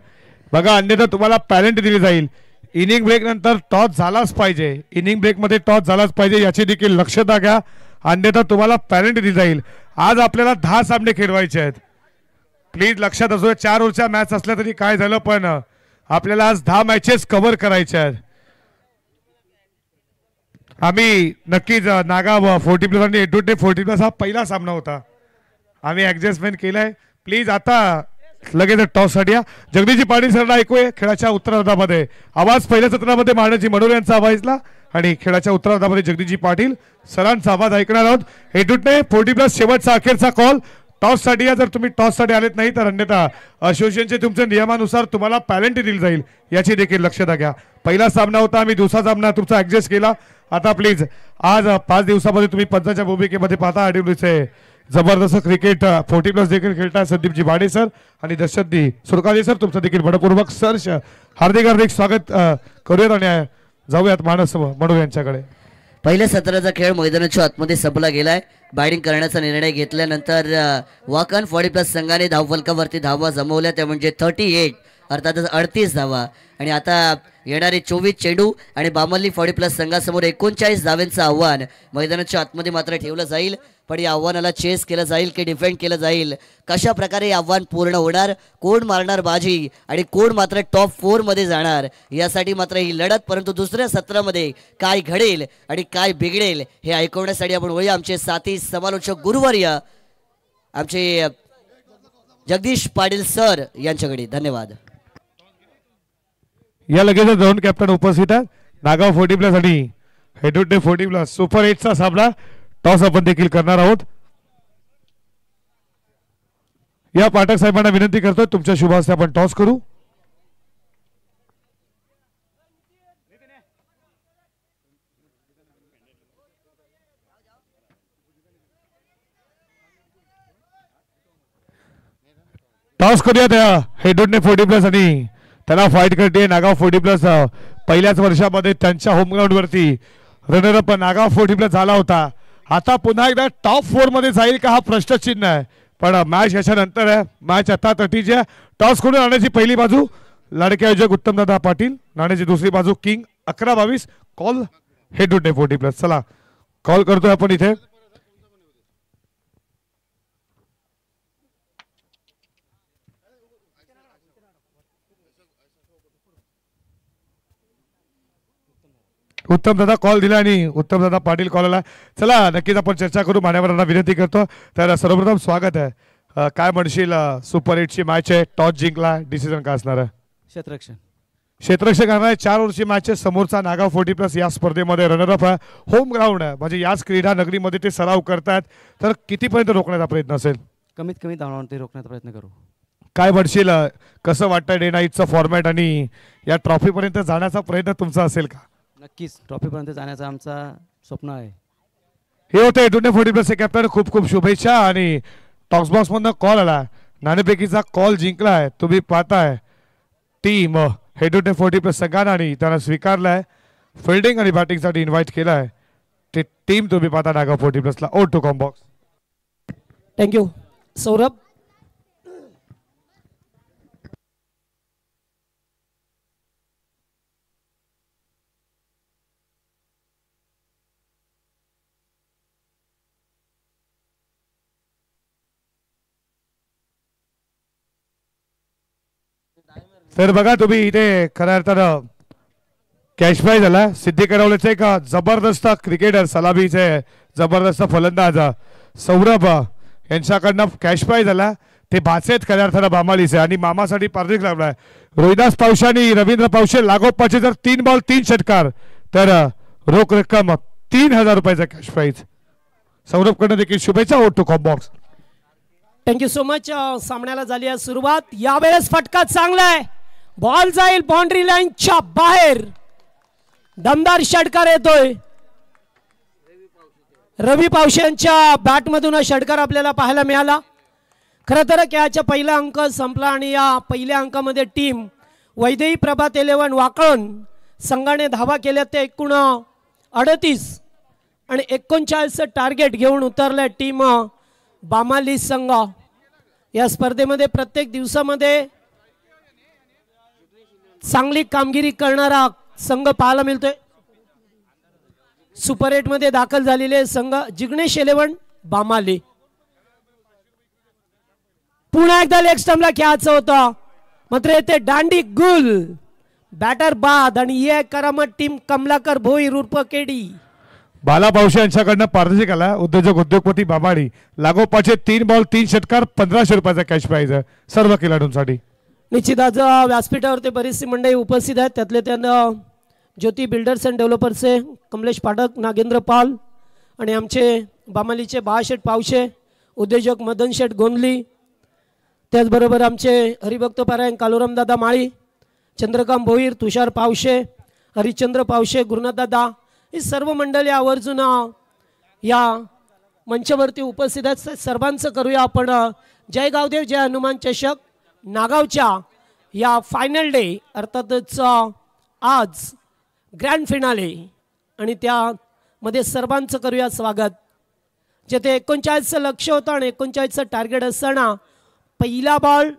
बघा अन्यथा तुम्हाला पॅरेंट दिली जाईल. इनिंग ब्रेक नंतर टॉस झालाच पाहिजे. इनिंग ब्रेक मध्ये टॉस झालाच पाहिजे याची देखील लक्षता घ्या. अन्यथा तुम्हाला पॅरेंट दिली जाईल. आज आपल्याला 10 सामने खेळवायचे आहेत. प्लीज लक्षात असू. 4 ओव्हरच्या मॅच असल्या तरी काय झालं पण आपल्याला आज 10 मॅचेस कव्हर करायचे आहेत. आम्ही नक्कीच नागा 40+ आणि एडोटे 40+ हा पहिला सामना होता. आम्ही ऍडजस्टमेंट केलंय. प्लीज आता लगेच टॉससाठी या. जगदीशजी पाटील सरला ऐकूया खेळाच्या उत्तरार्धामध्ये आवाज. पहिल्या सत्रामध्ये महाराजी मनोर यांचा आवाजला आणि खेळाच्या उत्तरार्धामध्ये जगदीशजी पाटील सरांचा आवाज ऐकणार आहोत. एडोटने 40+ शेवटचा अखेरचा कॉल टॉससाठी या. जर तुम्ही टॉससाठी आलेत नाही तर अन्यथा असोसिएशनचे तुमच्या नियमानुसार तुम्हाला पॅलेंटी दिली जाईल याची देखील लक्षात घ्या. पहिला सामना होता. आम्ही दुसरा सामना तुमचा ऍडजस्ट केला. आता प्लीज आज 5 दिवसामध्ये तुम्ही पंचाच्या भूमिकेमध्ये पाहता आडिवलीचे जबरदस्त क्रिकेट 40+ देखील खेळतात संदीपजी भाडे सर आणि दशरथजी सुरकाजी सर. तुमचं देखील मनपूर्वक सर हार्दिक स्वागत करूयात आणि जाऊयात मानस मनोर यांच्याकडे. पहिल्या सत्राचा खेळ मैदानाच्या आतमध्ये संपला गेलाय. बॅटिंग करण्याचा निर्णय घेतल्यानंतर वाकन 40+ संघाने धावफलकावरती धावा जमवल्या त्या म्हणजे 38 अर्थातच 38 धावा. आणि आता येणारे 24 चेंडू आणि बामल्ली 40+ संघासमोर 39 धावांचं आव्हान मैदानाच्या आतमध्ये मात्र ठेवलं जाईल. पण या आव्हानाला चेस केलं जाईल की डिफेंड केलं जाईल, कशा प्रकारे आव्हान पूर्ण होणार, कोण मारणार बाजी आणि कोण मात्र टॉप 4 मध्ये जाणार यासाठी मात्र ही लढत. परंतु दुसऱ्या सत्रामध्ये काय घडेल आणि काय बिघडेल हे ऐकवण्यासाठी आपण वळूया आमचे साथी समालोचक गुरुवर्य आमचे जगदीश पाटील सर यांच्याकडे. धन्यवाद. या लगेच 2 कॅप्टन उपस्थित आहेत. नागाव 40+ आणि हेडोटे 40+ सुपर 8चा सामना टॉस आपण देखील करणार आहोत. या पाठक साहेबांना विनंती करतोय तुमच्या शुभ हस्ते आपण टॉस करू. टॉस करूया. त्या हेडोटने 40+ आणि त्याला फाईट करते नागाव 40+. पहिल्याच वर्षामध्ये त्यांच्या होम ग्राउंड वरती रनरअप नागाव 40+ झाला होता. आता पुन्हा एकदा टॉप 4 मध्ये जाईल का हा प्रश्नचिन्ह आहे. पण मॅच याच्यानंतर आहे. मॅच आता तटीची आहे. टॉस करून नाण्याची पहिली बाजू लाडके आयोजक उत्तमदादा पाटील, नाण्याची दुसरी बाजू किंग 11-22. कॉल हेडोटे 40+. चला कॉल करतोय आपण इथे. उत्तम दादा कॉल दिला आणि उत्तम दादा पाटील कॉल आला. चला नक्कीच आपण चर्चा करू. मान्यवरांना विनंती करतो. तर सर्वप्रथम स्वागत आहे. काय म्हणशील सुपर 8ची मॅच आहे. टॉस जिंकला, डिसिजन काय असणार आहे? क्षेत्ररक्षक आहे. 4 ओव्हरची मॅच आहे. समोरचा नागाव 40+ या स्पर्धेमध्ये रनरअप आहे. होम ग्राउंड आहे म्हणजे याच क्रीडा नगरीमध्ये ते सराव करतात. तर कितीपर्यंत रोखण्याचा प्रयत्न असेल? कमीत कमी धावांवरती रोखण्याचा प्रयत्न करू. काय म्हणशील कसं वाटतं डे नाईटचं फॉर्मॅट आणि या ट्रॉफीपर्यंत जाण्याचा प्रयत्न तुमचा असेल का? नक्कीच ट्रॉफीपर्यंत जाण्याचं आमचा स्वप्न आहे. हे होते एडोटे 40+ कॅप्टन. खूप खूप शुभेच्छा. आणि टॉक्स बॉक्स मधनं कॉल आला. नाणेफेकीचा कॉल जिंकलाय. तुम्ही पाहताय टीम हेडोटे 40+ संघानं आणि त्यांना स्वीकारलाय. फिल्डिंग आणि बॅटिंगसाठी इन्व्हाइट केलाय. ते टीम तुम्ही पाहता नागाव 40+ला. O two com box. Thank you Saurabh. तर बघा तुम्ही इथे खऱ्या अर्थानं कॅश प्राईज झाला. सिद्धी करवलेचे एक जबरदस्त क्रिकेटर, सलामीचे जबरदस्त फलंदाज सौरभ यांच्याकडनं कॅश प्राईज झाला. ते भाचेत खऱ्या अर्थानं बामालीचे आणि मामासाठी पार्थिक लावलाय. रोहिदास पावशे आणि रवींद्र पावशे लागोपाठचे जर 3 बॉल 3 षटकार तर रोख रक्कम 3000 रुपयाचा कॅश प्राईज. सौरभकडनं देखील शुभेच्छा. O two com box. Thank you so much. सामन्याला झाली आहे सुरुवात. यावेळेस फटका चांगला आहे. बॉल जाईल बाउंड्री लाईनच्या बाहेर. दमदार षटकार येतोय. रवी पावशे यांच्या बॅट मधून षटकार आपल्याला पाहायला मिळाला. खरं तर खेळाचा पहिला अंक संपला आणि या पहिल्या अंकामध्ये टीम वैदेही प्रभात 11 वाकळण संघाने धावा केल्या ते एकूण 38 आणि 39 टार्गेट घेऊन उतरल्या टीम बामाली संघ। या स्पर्धेमध्ये प्रत्येक दिवसामध्ये चांगली कामगिरी करणारा संघ पाहायला मिळतोय। सुपर 8 मध्ये दाखल झालेले संघ जिग्नेश 11 बामाली। पुन्हा एकदा लेग स्टंपला खेळायचं होतं मात्र येथे दांडी गुल बॅटर बाद आणि ये करामत टीम कमलाकर भोईर उर्फ केडी। बाला पावशे यांच्याकडनं पारदर्शक आला उद्योजपती बाबाडी लागोपाचे 3 बॉल 3 षटकार 1500 रुपयाचा कॅश प्राइज आहे सर्व खेळाडूंसाठी। निश्चितच व्यासपीठावरती बरीचशी मंडळी उपस्थित आहेत त्यातले त्यांना ज्योती बिल्डर्स अँड डेव्हलपर्सचे कमलेश पाठक नागेंद्र पाल आणि आमचे बामालीचे बाळाशेठ पावशे उद्योजक मदन शेठ गोंदली त्याचबरोबर आमचे हरिभक्त पारायण कालुरामदादा माळी चंद्रकांत भोईर तुषार पावशे हरिश्चंद्र पावशे गुरुनाथदादा ही सर्व मंडळी आवर्जून या मंचावरती उपस्थित आहेत। सर्वांचं करूया आपण जय गावदेव जय हनुमान चषक नागावच्या या फायनल डे अर्थातच आज ग्रँड फिनाले आणि त्यामध्ये सर्वांचं करूया स्वागत। जेथे 39चं लक्ष होतं आणि 39चं टार्गेट असताना पहिला बॉल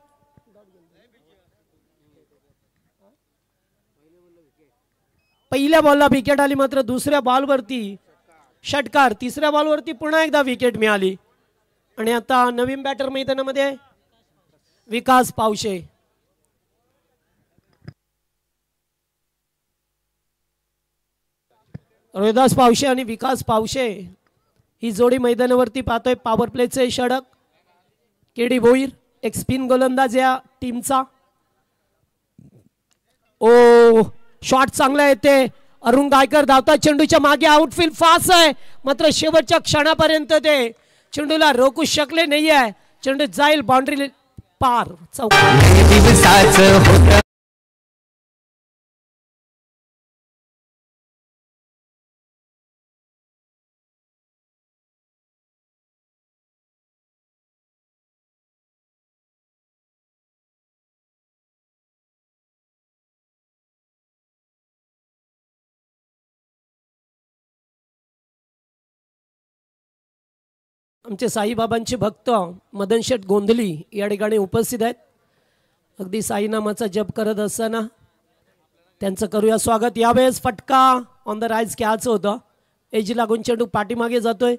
पहिल्या बॉलला विकेट आली मात्र दुसऱ्या बॉलवरती षटकार तिसऱ्या बॉलवरती पुन्हा एकदा विकेट मिळाली आणि आता नवीन बॅटर मैदानामध्ये विकास पावशे। रोहिदास पावशे आणि विकास पावशे ही जोडी मैदानावरती पाहतोय। पॉवर प्लेचे षटक केडी भोईर एक स्पिन गोलंदाज या टीमचा। ओ शॉट चांगला येते अरुण गायकर धावता चेंडूच्या मागे आउटफील्ड फास्ट आहे मात्र शेवटच्या क्षणापर्यंत ते चेंडूला रोखू शकले नाहीये। चेंडू जाईल बाउंड्री पार चौकार। आमचे साईबाबांचे भक्त मदन शेठ गोंधली या ठिकाणी उपस्थित आहेत। अगदी साई नामाचा जप करत असताना त्यांचं करूया स्वागत। यावेळेस फटका ऑन द राईज खेळायचं होतं एजी लागून चेंडू पाठीमागे जातोय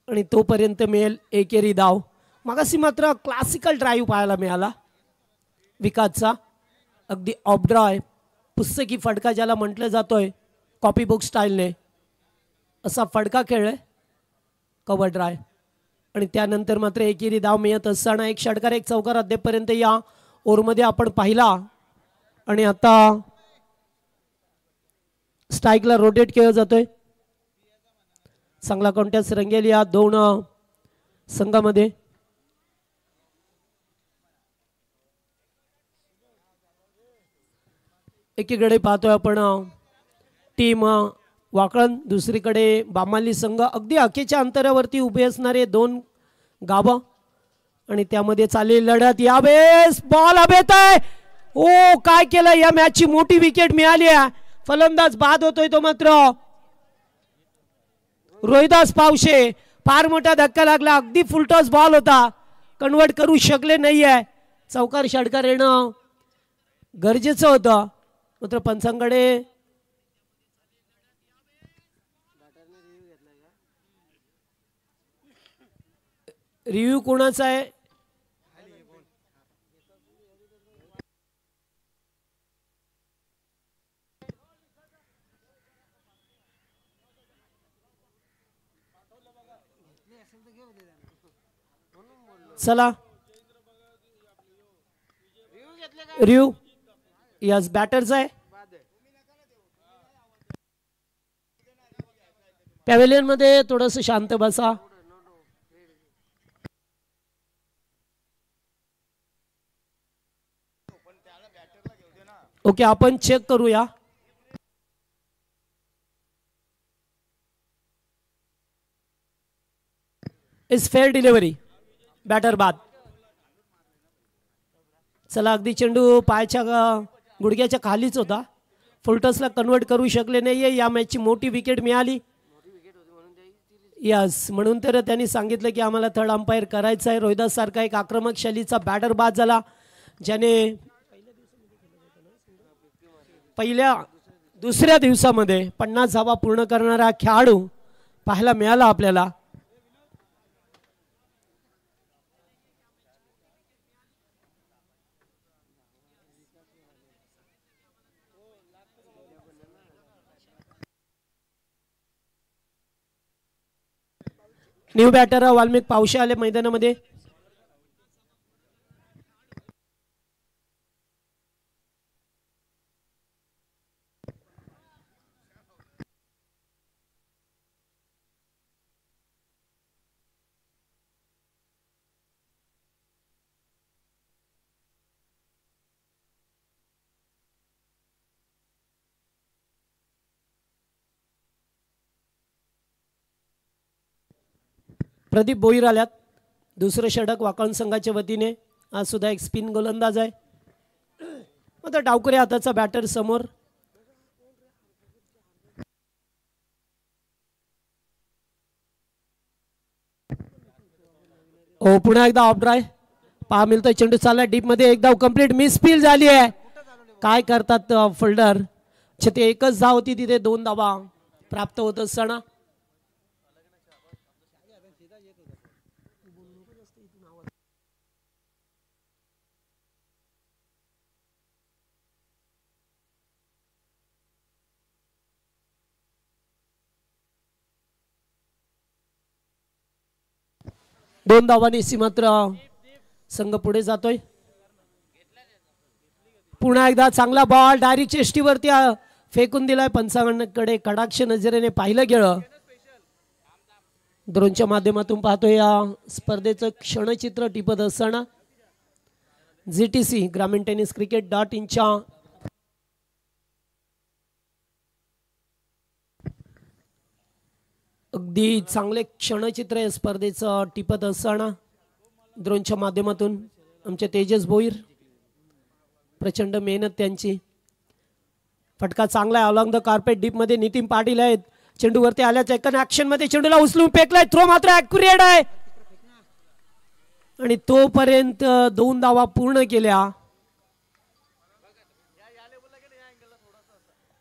आणि तोपर्यंत मिळेल एकेरी धाव। मागासी मात्र क्लासिकल ड्राईव्ह पाहायला मिळाला विकासचा अगदी ऑफ ड्राय पुस्तकी फटका ज्याला म्हटलं जातोय कॉपी बुक स्टाईलने असा फटका खेळलाय कव्हर ड्राय आणि त्यानंतर मात्र एकेरी धाव मिळत असताना एक षटकार एक चौकार अद्यापर्यंत या ओव्हरमध्ये आपण पाहिला आणि आता स्ट्राईकला रोटेट केलं जातोय। चांगला कॉन्टॅस्ट रंगेल या दोन संघामध्ये। एकीकडे पाहतोय आपण टीम वाकळण दुसरीकडे बामाली संघ अगदी अखेच्या अंतरावरती उभे असणारे दोन गावं आणि त्यामध्ये चाललेली लढत। यावेळेस बॉल हवेत आहे ओ काय केलं या मॅचची मोठी विकेट मिळाली आहे फलंदाज बाद होतोय तो मात्र रोहिदास पावशे फार मोठा धक्का लागला अगदी फुलटॉस बॉल होता कन्वर्ट करू शकले नाहीये। चौकार षटकार येणं गरजेचं होतं मात्र पंचांकडे रिव्ह्यू कोणाचा आहे चला रिव्ह्यू यस बॅटरचा आहे पॅव्हेलियन मध्ये थोडंसं शांत बसा। ओके आपण चेक करूया इस फेअर डिलिव्हरी बॅटर बाद। चला अगदी चेंडू पायाच्या गुडघ्याच्या खालीच होता, फुलटॉसला कन्वर्ट करू शकले नाहीये. या मॅचची मोठी विकेट मिळाली. यस, म्हणून तर त्यांनी सांगितलं की आम्हाला थर्ड अंपायर करायचं आहे. रोहिदास सारखा एक आक्रमक शैलीचा बॅटर बाद झाला, ज्याने दुसऱ्या दिवसामध्ये 50 धावा पूर्ण करणारा खेळाडू पाहायला मिळाला आपल्याला. न्यू बॅटर वाल्मिक पावशे आले मैदानामध्ये. प्रदीप भोईर आल्यात. दुसरं षटक वाकण संघाच्या वतीने. आज सुद्धा एक स्पिन गोलंदाज आहे. आता डावकरे हाताचा बॅटर समोर. ओ पुन्हा एकदा ऑफ ड्राय पहा मिळतोय. चेंडू चालला डीप मध्ये, एकदा कंप्लीट मिसफील झाली आहे. काय करतात फिल्डर. ते एकच धाव होती, तिथे 2 धावा प्राप्त होत असताना दोन धावांनी मात्र संघ पुढे जातोय. पुन्हा एकदा चांगला बॉल डायरेक्ट चेष्टीवरती फेकून दिलाय. पंचांकडे कडाक्ष नजरेने पाहिलं गेलं. ड्रोनच्या माध्यमातून पाहतोय या स्पर्धेचं क्षणचित्र टिपत असताना. GTC ग्रामीण टेनिस cricket.in च्या अगदी चांगले क्षणचित्र या स्पर्धेचं टिपत असताना ड्रोनच्या माध्यमातून आमचे तेजस भोईर. प्रचंड मेहनत त्यांची. फटका चांगला आहे अलॉंग द कार्पेट डीप मध्ये. नितीन पाटील आहेत. चेंडूवरती आल्या सेकंड ऍक्शन मध्ये चेंडूला उचलून फेकलाय. थ्रो मात्र ॲक्युरेट आहे आणि तोपर्यंत 2 धावा पूर्ण केल्या.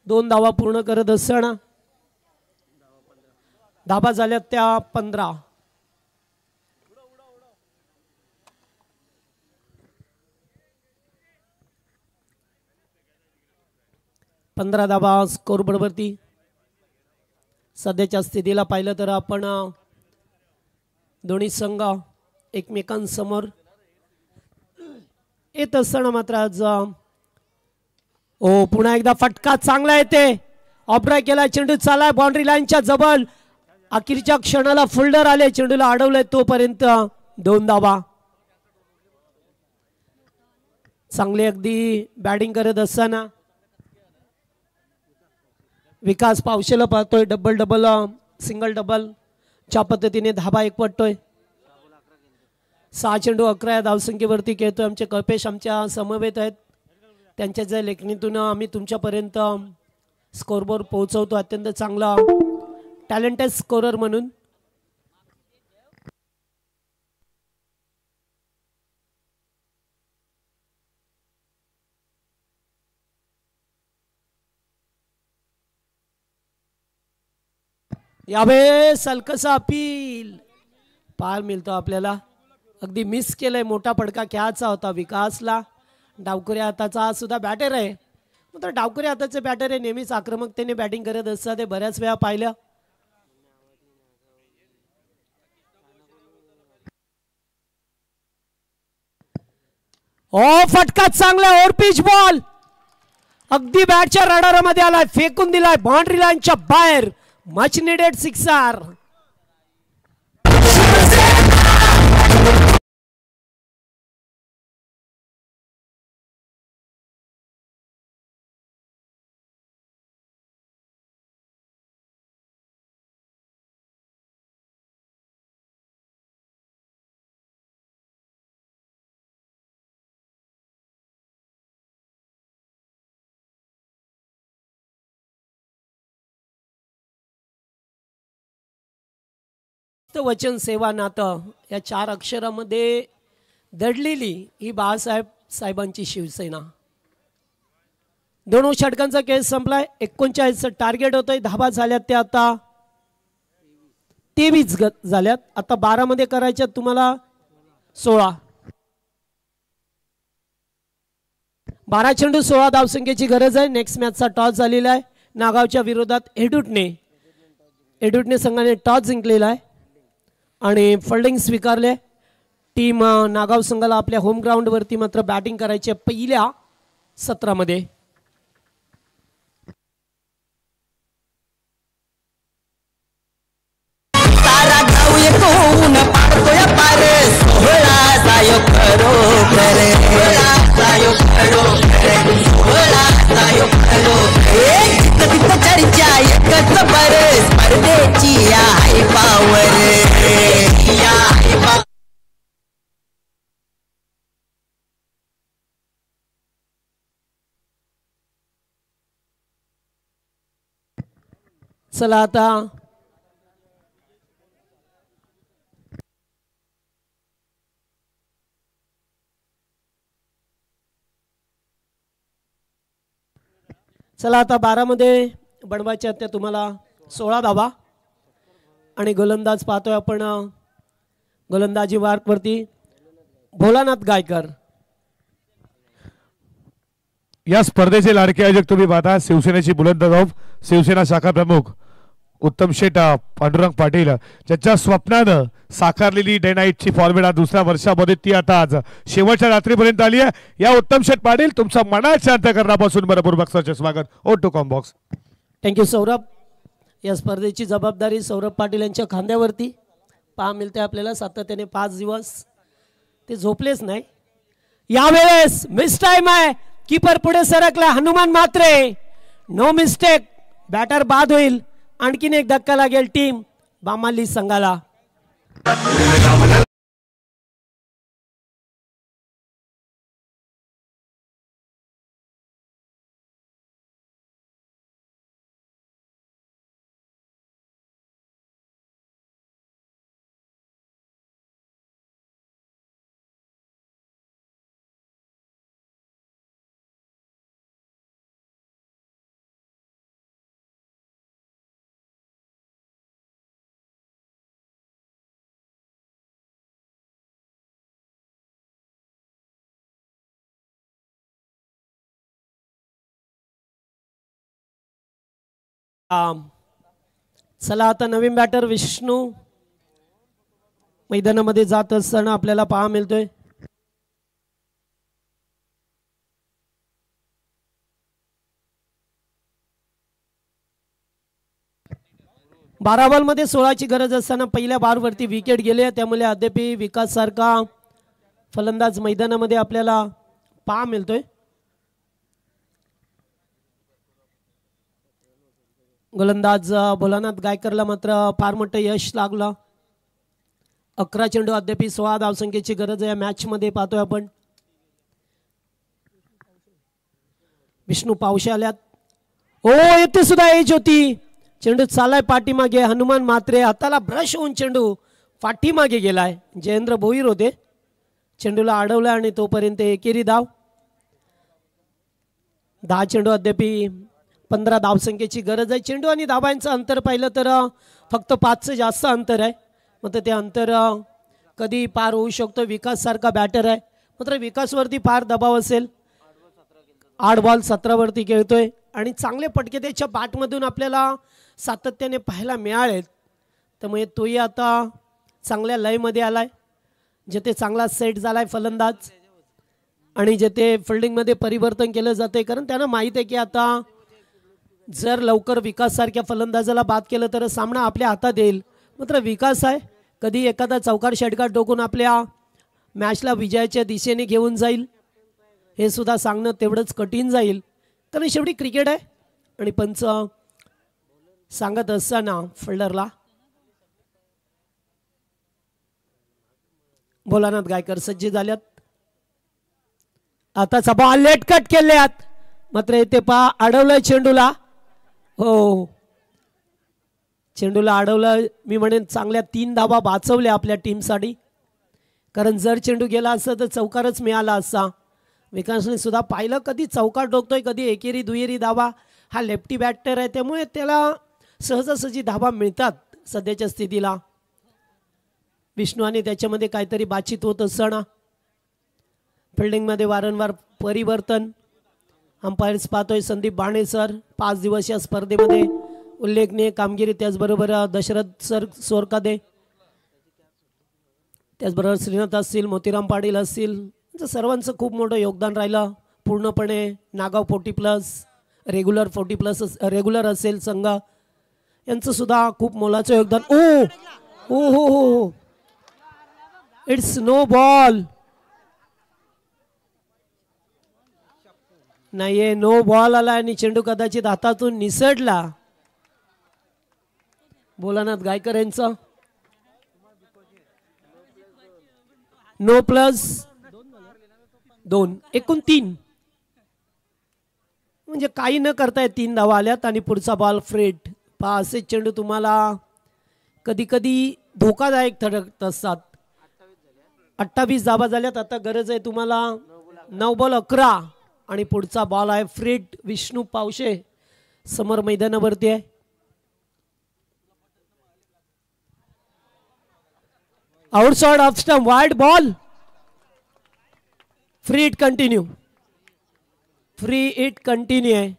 2 धावा पूर्ण करत असताना धाबा झाल्या त्या 15. धाबा स्कोर बरोबरती. सध्याच्या स्थितीला पाहिलं तर आपण दोन्ही संघ एकमेकांसमोर येत असताना मात्र आज पुन्हा एकदा फटका चांगला येते. ऑपराय केला. चेंडू चालाय बाउंड्री लाईनच्या जवळ. अखेरच्या क्षणाला फिल्डर आले. चेंडूला अडवलंय तोपर्यंत 2 धावा. चांगले अगदी बॅटिंग करत असताना विकास पावशेला पाहतोय. डबल सिंगल डबल च्या पद्धतीने धाबा एकवटतोय. 6 चेंडू 11 या धावसंख्येवरती खेळतोय. आमचे कल्पेश आमच्या समवेत आहेत. त्यांच्या ज्या लेखणीतून आम्ही तुमच्यापर्यंत स्कोरबोर्ड पोहोचवतो. अत्यंत चांगला टॅलेंटेड स्कोरर म्हणून. यावेळेस हलकसा अपील पार मिळतो आपल्याला. अगदी मिस केलंय. मोठा फटका खेळायचा होता विकासला. डावकरे हाताचा हा सुद्धा बॅटर आहे. मात्र डावकरे हाताचे बॅटर आहे. नेहमीच आक्रमकतेने बॅटिंग करत असतात. ते बऱ्याच वेळा पाहिलं. फटका चांगला ओव्हर पिच बॉल अगदी बॅटच्या रडारामध्ये आलाय. फेकून दिलाय बाउंड्री लाईनच्या बाहेर. Much needed sixer. वचन सेवा नातं या 4 अक्षरामध्ये दडलेली ही बाळासाहेब साहेबांची शिवसेना. 2 षटकांचा खेळ संपलाय. 39 टार्गेट होतंय. धाबा झाल्यात ते आता 23 झाल्यात. आता 12 मध्ये करायच्यात तुम्हाला 16. 12 चेंडू 16 धावसंख्येची गरज आहे. नेक्स्ट मॅचचा टॉस झालेला आहे नागावच्या विरोधात. एडुटने संघाने टॉस जिंकलेला आहे आणि फिल्डिंग स्वीकारले. टीम नागाव संघाला आपल्या होम ग्राउंड वरती मात्र बॅटिंग करायची पहिल्या सत्रामध्ये. चला आता चला आता 12 मध्ये बनवायच्या त्या तुम्हाला 16 धावा आणि गोलंदाज पाहतोय आपण. गोलंदाजी मार्कवरती भोलानाथ गायकर. या स्पर्धेचे लाडके आयोजक तुम्ही पाहता शिवसेनेची बुलंद तोफ शिवसेना शाखा प्रमुख उत्तम शेठ पांडुरंग पाटील, ज्याच्या स्वप्नानं साकारलेली डे नाईटची फॉर्म्युला 2ऱ्या वर्षामध्ये ती आता आज शेवटच्या रात्रीपर्यंत आली आहे. या उत्तम शेठ पाटील तुमचं मनाच्या अंतःकरणापासून मनपूर्वक सरचे स्वागत. O two combox. Thank you Saurabh. या स्पर्धेची जबाबदारी सौरभ पाटील यांच्या खांद्यावरती पहा मिळते आपल्याला. सातत्याने 5 दिवस ते झोपलेच नाही. यावेळेस मिस टाइम आहे. कीपर पुढे सरकला. Hanuman Matre. No mistake. Batter बाद होईल. आणखीन एक धक्का लागेल टीम बामाली संघाला. चला आता नवीन बॅटर विष्णू मैदानामध्ये जात असताना आपल्याला पाहा मिळतोय. बारा बॉल मध्ये 16ची गरज असताना पहिल्या बारवरती विकेट गेले. त्यामुळे अद्याप विकास सारखा फलंदाज मैदानामध्ये आपल्याला पाहा मिळतोय. गोलंदाज भोलानाथ गायकरला मात्र फार मोठं यश लागलं. 11 चेंडू अद्याप 16 धावसंख्येची गरज आहे मॅच मध्ये पाहतोय आपण. विष्णू पावशे आल्यात. हो येथे सुद्धा एज होती. चेंडू चालाय पाठीमागे. हनुमान मात्रे हाताला ब्रश होऊन चेंडू पाठीमागे गेलाय. जयेंद्र भोईर होते. चेंडूला अडवलं आणि तोपर्यंत एकेरी धाव. 10 चेंडू अद्याप 15 धावसंख्येची गरज आहे. चेंडू आणि धाबांचं अंतर पाहिलं तर फक्त 5चं जास्त अंतर आहे. मात्र ते अंतर कधी पार होऊ शकतो. विकास सारखा बॅटर आहे मात्र विकासवरती फार दबाव असेल. 8 बॉल 17 वरती खेळतोय आणि चांगले पटके त्याच्या बॅटमधून आपल्याला सातत्याने पाहायला मिळालेत. त्यामुळे तोही आता चांगल्या लयमध्ये आलाय. जेथे चांगला सेट झालाय फलंदाज आणि जेथे फिल्डिंगमध्ये परिवर्तन केलं जाते. कारण त्यांना माहीत आहे की आता जर लवकर विकास सारख्या फलंदाजाला बाद केलं तर सामना आपल्या हातात येईल. मात्र विकास आहे कधी एखादा चौकार षटकार टोकून आपल्या मॅचला विजयाच्या दिशेने घेऊन जाईल हे सुद्धा सांगणं तेवढंच कठीण जाईल. तर शेवटी क्रिकेट आहे आणि पंच सांगत असताना फिल्डरला भोलानाथ गायकर सज्ज झाल्यात. आताचा बॉल लेट कट केल्यात मात्र इथे पहा अडवलंय चेंडूला. हो चेंडूला अडवलं. मी म्हणेन चांगल्या 3 धावा वाचवल्या आपल्या टीमसाठी, कारण जर चेंडू गेला असता तर चौकारच मिळाला असता. विकासने सुद्धा पाहिलं कधी चौकार ठोकतोय, कधी एकेरी दुहेरी धावा. हा लेफ्टी बॅटर आहे त्यामुळे त्याला सहजासहजी धावा मिळतात सध्याच्या स्थितीला. विष्णू आणि त्याच्यामध्ये काहीतरी बातचीत होत असताना फिल्डिंगमध्ये वारंवार परिवर्तन. अंपायर्स पाहतोय संदीप बाणे सर. 5 दिवस या स्पर्धेमध्ये उल्लेखनीय कामगिरी. त्याचबरोबर दशरथ सर सोरकादे, त्याचबरोबर श्रीनाथ असतील, मोतीराम पाटील असतील, सर्वांचं खूप मोठं योगदान राहिलं. पूर्णपणे नागाव 40+ रेग्युलर 40+ रेग्युलर असेल संघ, यांचं सुद्धा खूप मोलाचं योगदान. ओ हो हो हो, इट्स नो बॉल. नाहीये, नो बॉल आला आणि चेंडू कदाचित हातातून निसटला. भोलानाथ गायकर यांचं नो प्लस 2 एकूण 3, म्हणजे काही न करताय 3 धावा आल्यात आणि पुढचा बॉल फ्रेट. पहा असे चेंडू तुम्हाला कधी कधी धोकादायक ठरत असतात. 28 धावा झाल्यात. आता गरज आहे तुम्हाला 9 बॉल 11 आणि पुढचा बॉल आहे फ्रेट. विष्णू पावशे समोर मैदानावरती आहे. Outside off stump, wide ball. Free it continue, free it continue आहे.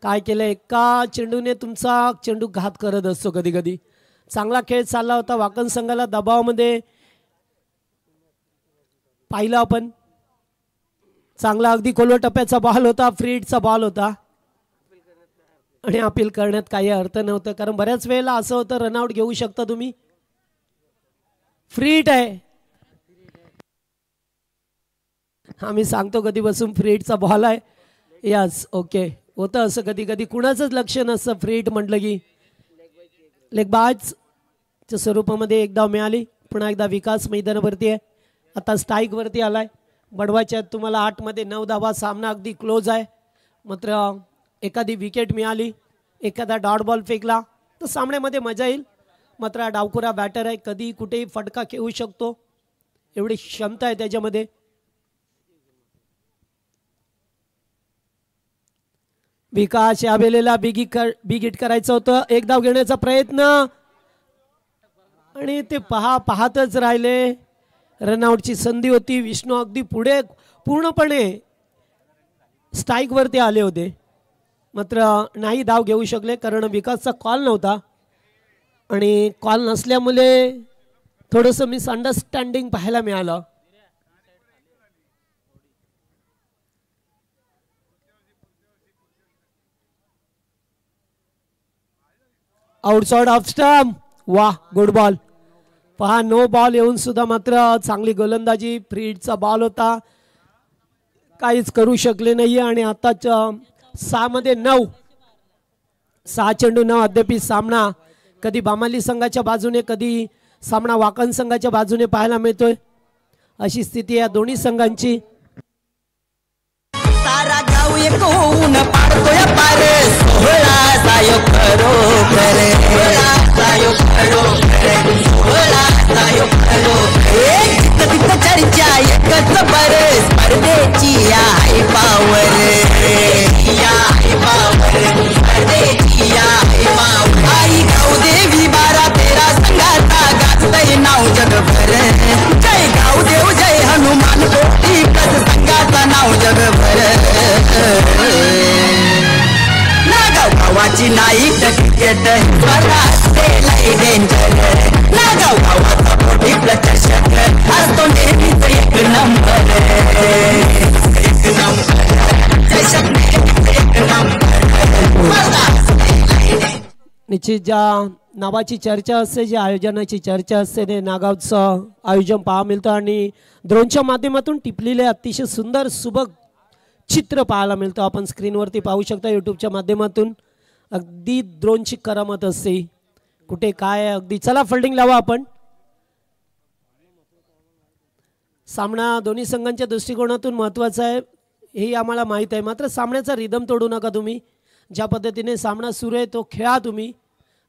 काय केलं, एका चेंडूने तुमचा चेंडू घात करत असतो कधी कधी. चांगला खेळ चालला होता. वाकण संघाला दबावामध्ये पाहिलं आपण. चांगला अगदी खोलवर टप्प्याचा बॉल होता, फ्री इटचा बॉल होता आणि अपील करण्यात काही अर्थ नव्हतं, कारण बऱ्याच वेळेला असं होतं रनआउट घेऊ शकता तुम्ही. फ्री हिट आहे. आम्ही सांगतो कधी बसून फ्री हिटचा बॉल आहे. Yes, okay. होतं असं कधी कधी, कुणाचंच लक्ष नसतं फ्री हिट म्हटलं की. लेगबाजच्या स्वरूपामध्ये एक धाव मिळाली. पुन्हा एकदा विकास मैदानावरती आहे. आता स्ट्राईक वरती आलाय. बडवाच्या तुम्हाला 8 मध्ये 9 धावा. सामना अगदी क्लोज आहे. मात्र एखादी विकेट मिळाली, एखादा डॉट बॉल फेकला तर सामन्यामध्ये मजा येईल. मात्र डावखुरा बॅटर आहे, कधी कुठेही फटका खेळू शकतो, एवढी क्षमता आहे त्याच्यामध्ये. विकास या वेळेला बिग हिट करायचं होतं. एक धाव घेण्याचा प्रयत्न आणि ते पाहतच राहिले. रनआउटची संधी होती. विष्णू अगदी पुढे पूर्णपणे स्ट्राईक वरती आले होते, मात्र नाही धाव घेऊ शकले कारण विकासचा कॉल नव्हता. आणि कॉल नसल्यामुळे थोडंसं मिसअंडरस्टँडिंग पाहायला मिळालं. आउटसाइड ऑफ स्टंप, वाह, गुड बॉल. पहा, नो बॉल येऊन सुद्धा मात्र चांगली गोलंदाजी. फ्री हिटचा बॉल होता, काहीच करू शकले नाही. आणि आताच 6 मध्ये 9, 6 चेंडू 9 अद्याप सामना कधी बामाली संघाच्या बाजूने, कधी सामना वाकण संघाच्या बाजूने पाहायला मिळतोय. अशी स्थिती या दोन्ही संघांची. सारा गाव एक होऊन पाडतोय पार, सोहळा जायो खरो खरे, सोहळा जायो खरो खरे, सोहळा जायो खरो खरे. तिथं चर्चा एकच बर, स्पर्धेची आहे पावर, या आहे पावर, स्पर्धेची आहे पावर. आई गावदेवी 12-13 संघाचा गाजतय नाव जगभर. जय गावदेव जय हनुमान कोटी कस संघाचा नाव जगभर. नागाव गावाची नाईक क्रिकेट लई डेंजर. नागाव गावाचा मोठी प्रदर्शक असतो नेहमीच एक नंबर, एक नंबर, एक नंबर. निश्चित ज्या नावाची चर्चा असते, ज्या आयोजनाची चर्चा असते, ते नागावचं आयोजन पाहायला मिळतं. आणि ड्रोनच्या माध्यमातून टिपलेले अतिशय सुंदर सुबक चित्र पाहायला मिळतं. आपण स्क्रीनवरती पाहू शकता यूट्यूबच्या माध्यमातून. अगदी ड्रोनची करामत असते, कुठे काय अगदी. चला फिल्डिंग लावा आपण. सामना दोन्ही संघांच्या दृष्टिकोनातून महत्त्वाचा आहे हे आम्हाला माहीत आहे, मात्र सामन्याचा रिदम तोडू नका तुम्ही. ज्या पद्धतीने सामना सुरू आहे तो खेळा तुम्ही.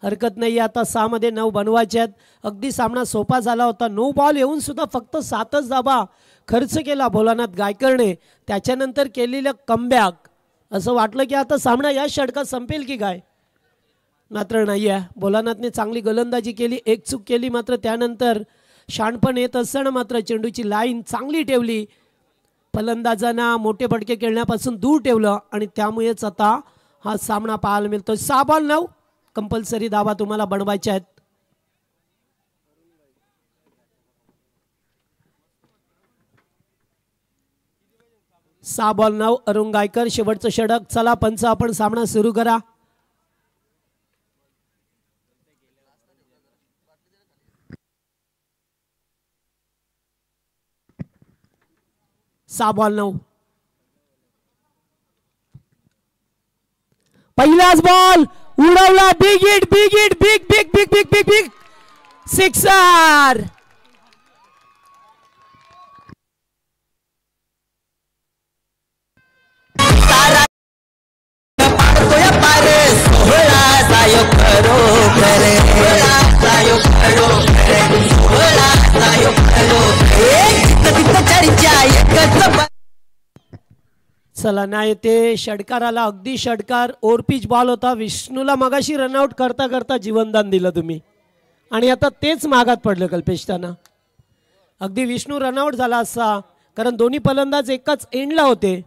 हरकत नाही. आता 6 मध्ये 9 बनवायचे आहेत. अगदी सामना सोपा झाला होता. 9 बॉल येऊन सुद्धा फक्त 7च धाबा खर्च केला भोलानाथ गायकरने. त्याच्यानंतर केलेलं कमबॅक, असं वाटलं की आता सामना या षटकात संपेल की काय, मात्र नाही आहे. भोलानाथने चांगली गोलंदाजी केली, एक चूक केली, मात्र त्यानंतर शाणपण येत असताना मात्र चेंडूची लाईन चांगली ठेवली, फलंदाजांना मोठे फटके खेळण्यापासून दूर ठेवलं आणि त्यामुळेच आता हा सामना पाहायला मिळतो. 6 बॉल 9 कंपल्सरी धावा तुम्हाला बनवायच्या आहेत. सहा बॉल 9 अरुण गायकर शेवटचं षटक. चला पंच आपण सामना सुरू करा. सहा बॉल 9 पहिलाच बॉल उडवला. Big hit, big hit, big big big big big big sixer. चला नाही ते षटकार आला, अगदी षटकार. ओव्हरपिच बॉल होता. विष्णूला मगाशी रनआउट करता करता जीवनदान दिलं तुम्ही आणि आता तेच मागात पडलं कल्पेश त्यांना. अगदी विष्णू रनआउट झाला असता, कारण दोन्ही फलंदाज एकाच एंडला होते,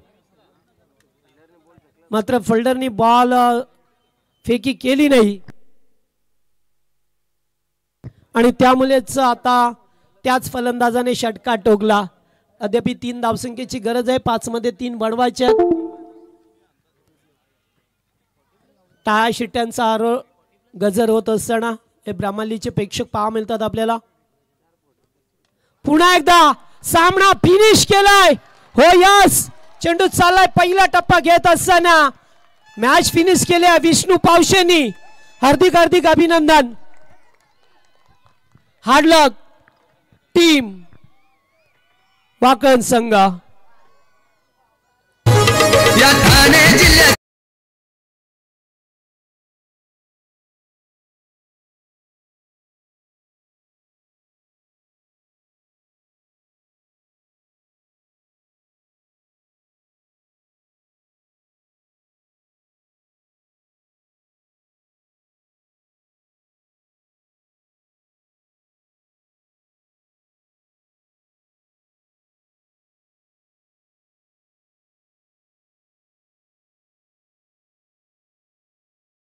मात्र फिल्डरनी बॉल फेकी केली नाही आणि त्यामुळेच आता त्याच फलंदाजाने षटकार टोकला. अद्याप 3 धावसंख्येची गरज आहे. 5 मध्ये 3 बनवायच्या. टाळ्या शिट्ट्यांचा आरोळ गजर होत असताना हे ब्राह्मलीचे प्रेक्षक पाहा मिळतात आपल्याला. पुन्हा एकदा सामना फिनिश केलाय. हो यस, चेंडू चाललाय. पहिला टप्पा घेत असताना मॅच फिनिश केल्या विष्णू पावशेनी. हार्दिक हार्दिक अभिनंदन. हार्ड लक टीम वाकण संघ. या ठाणे जिल्ह्यात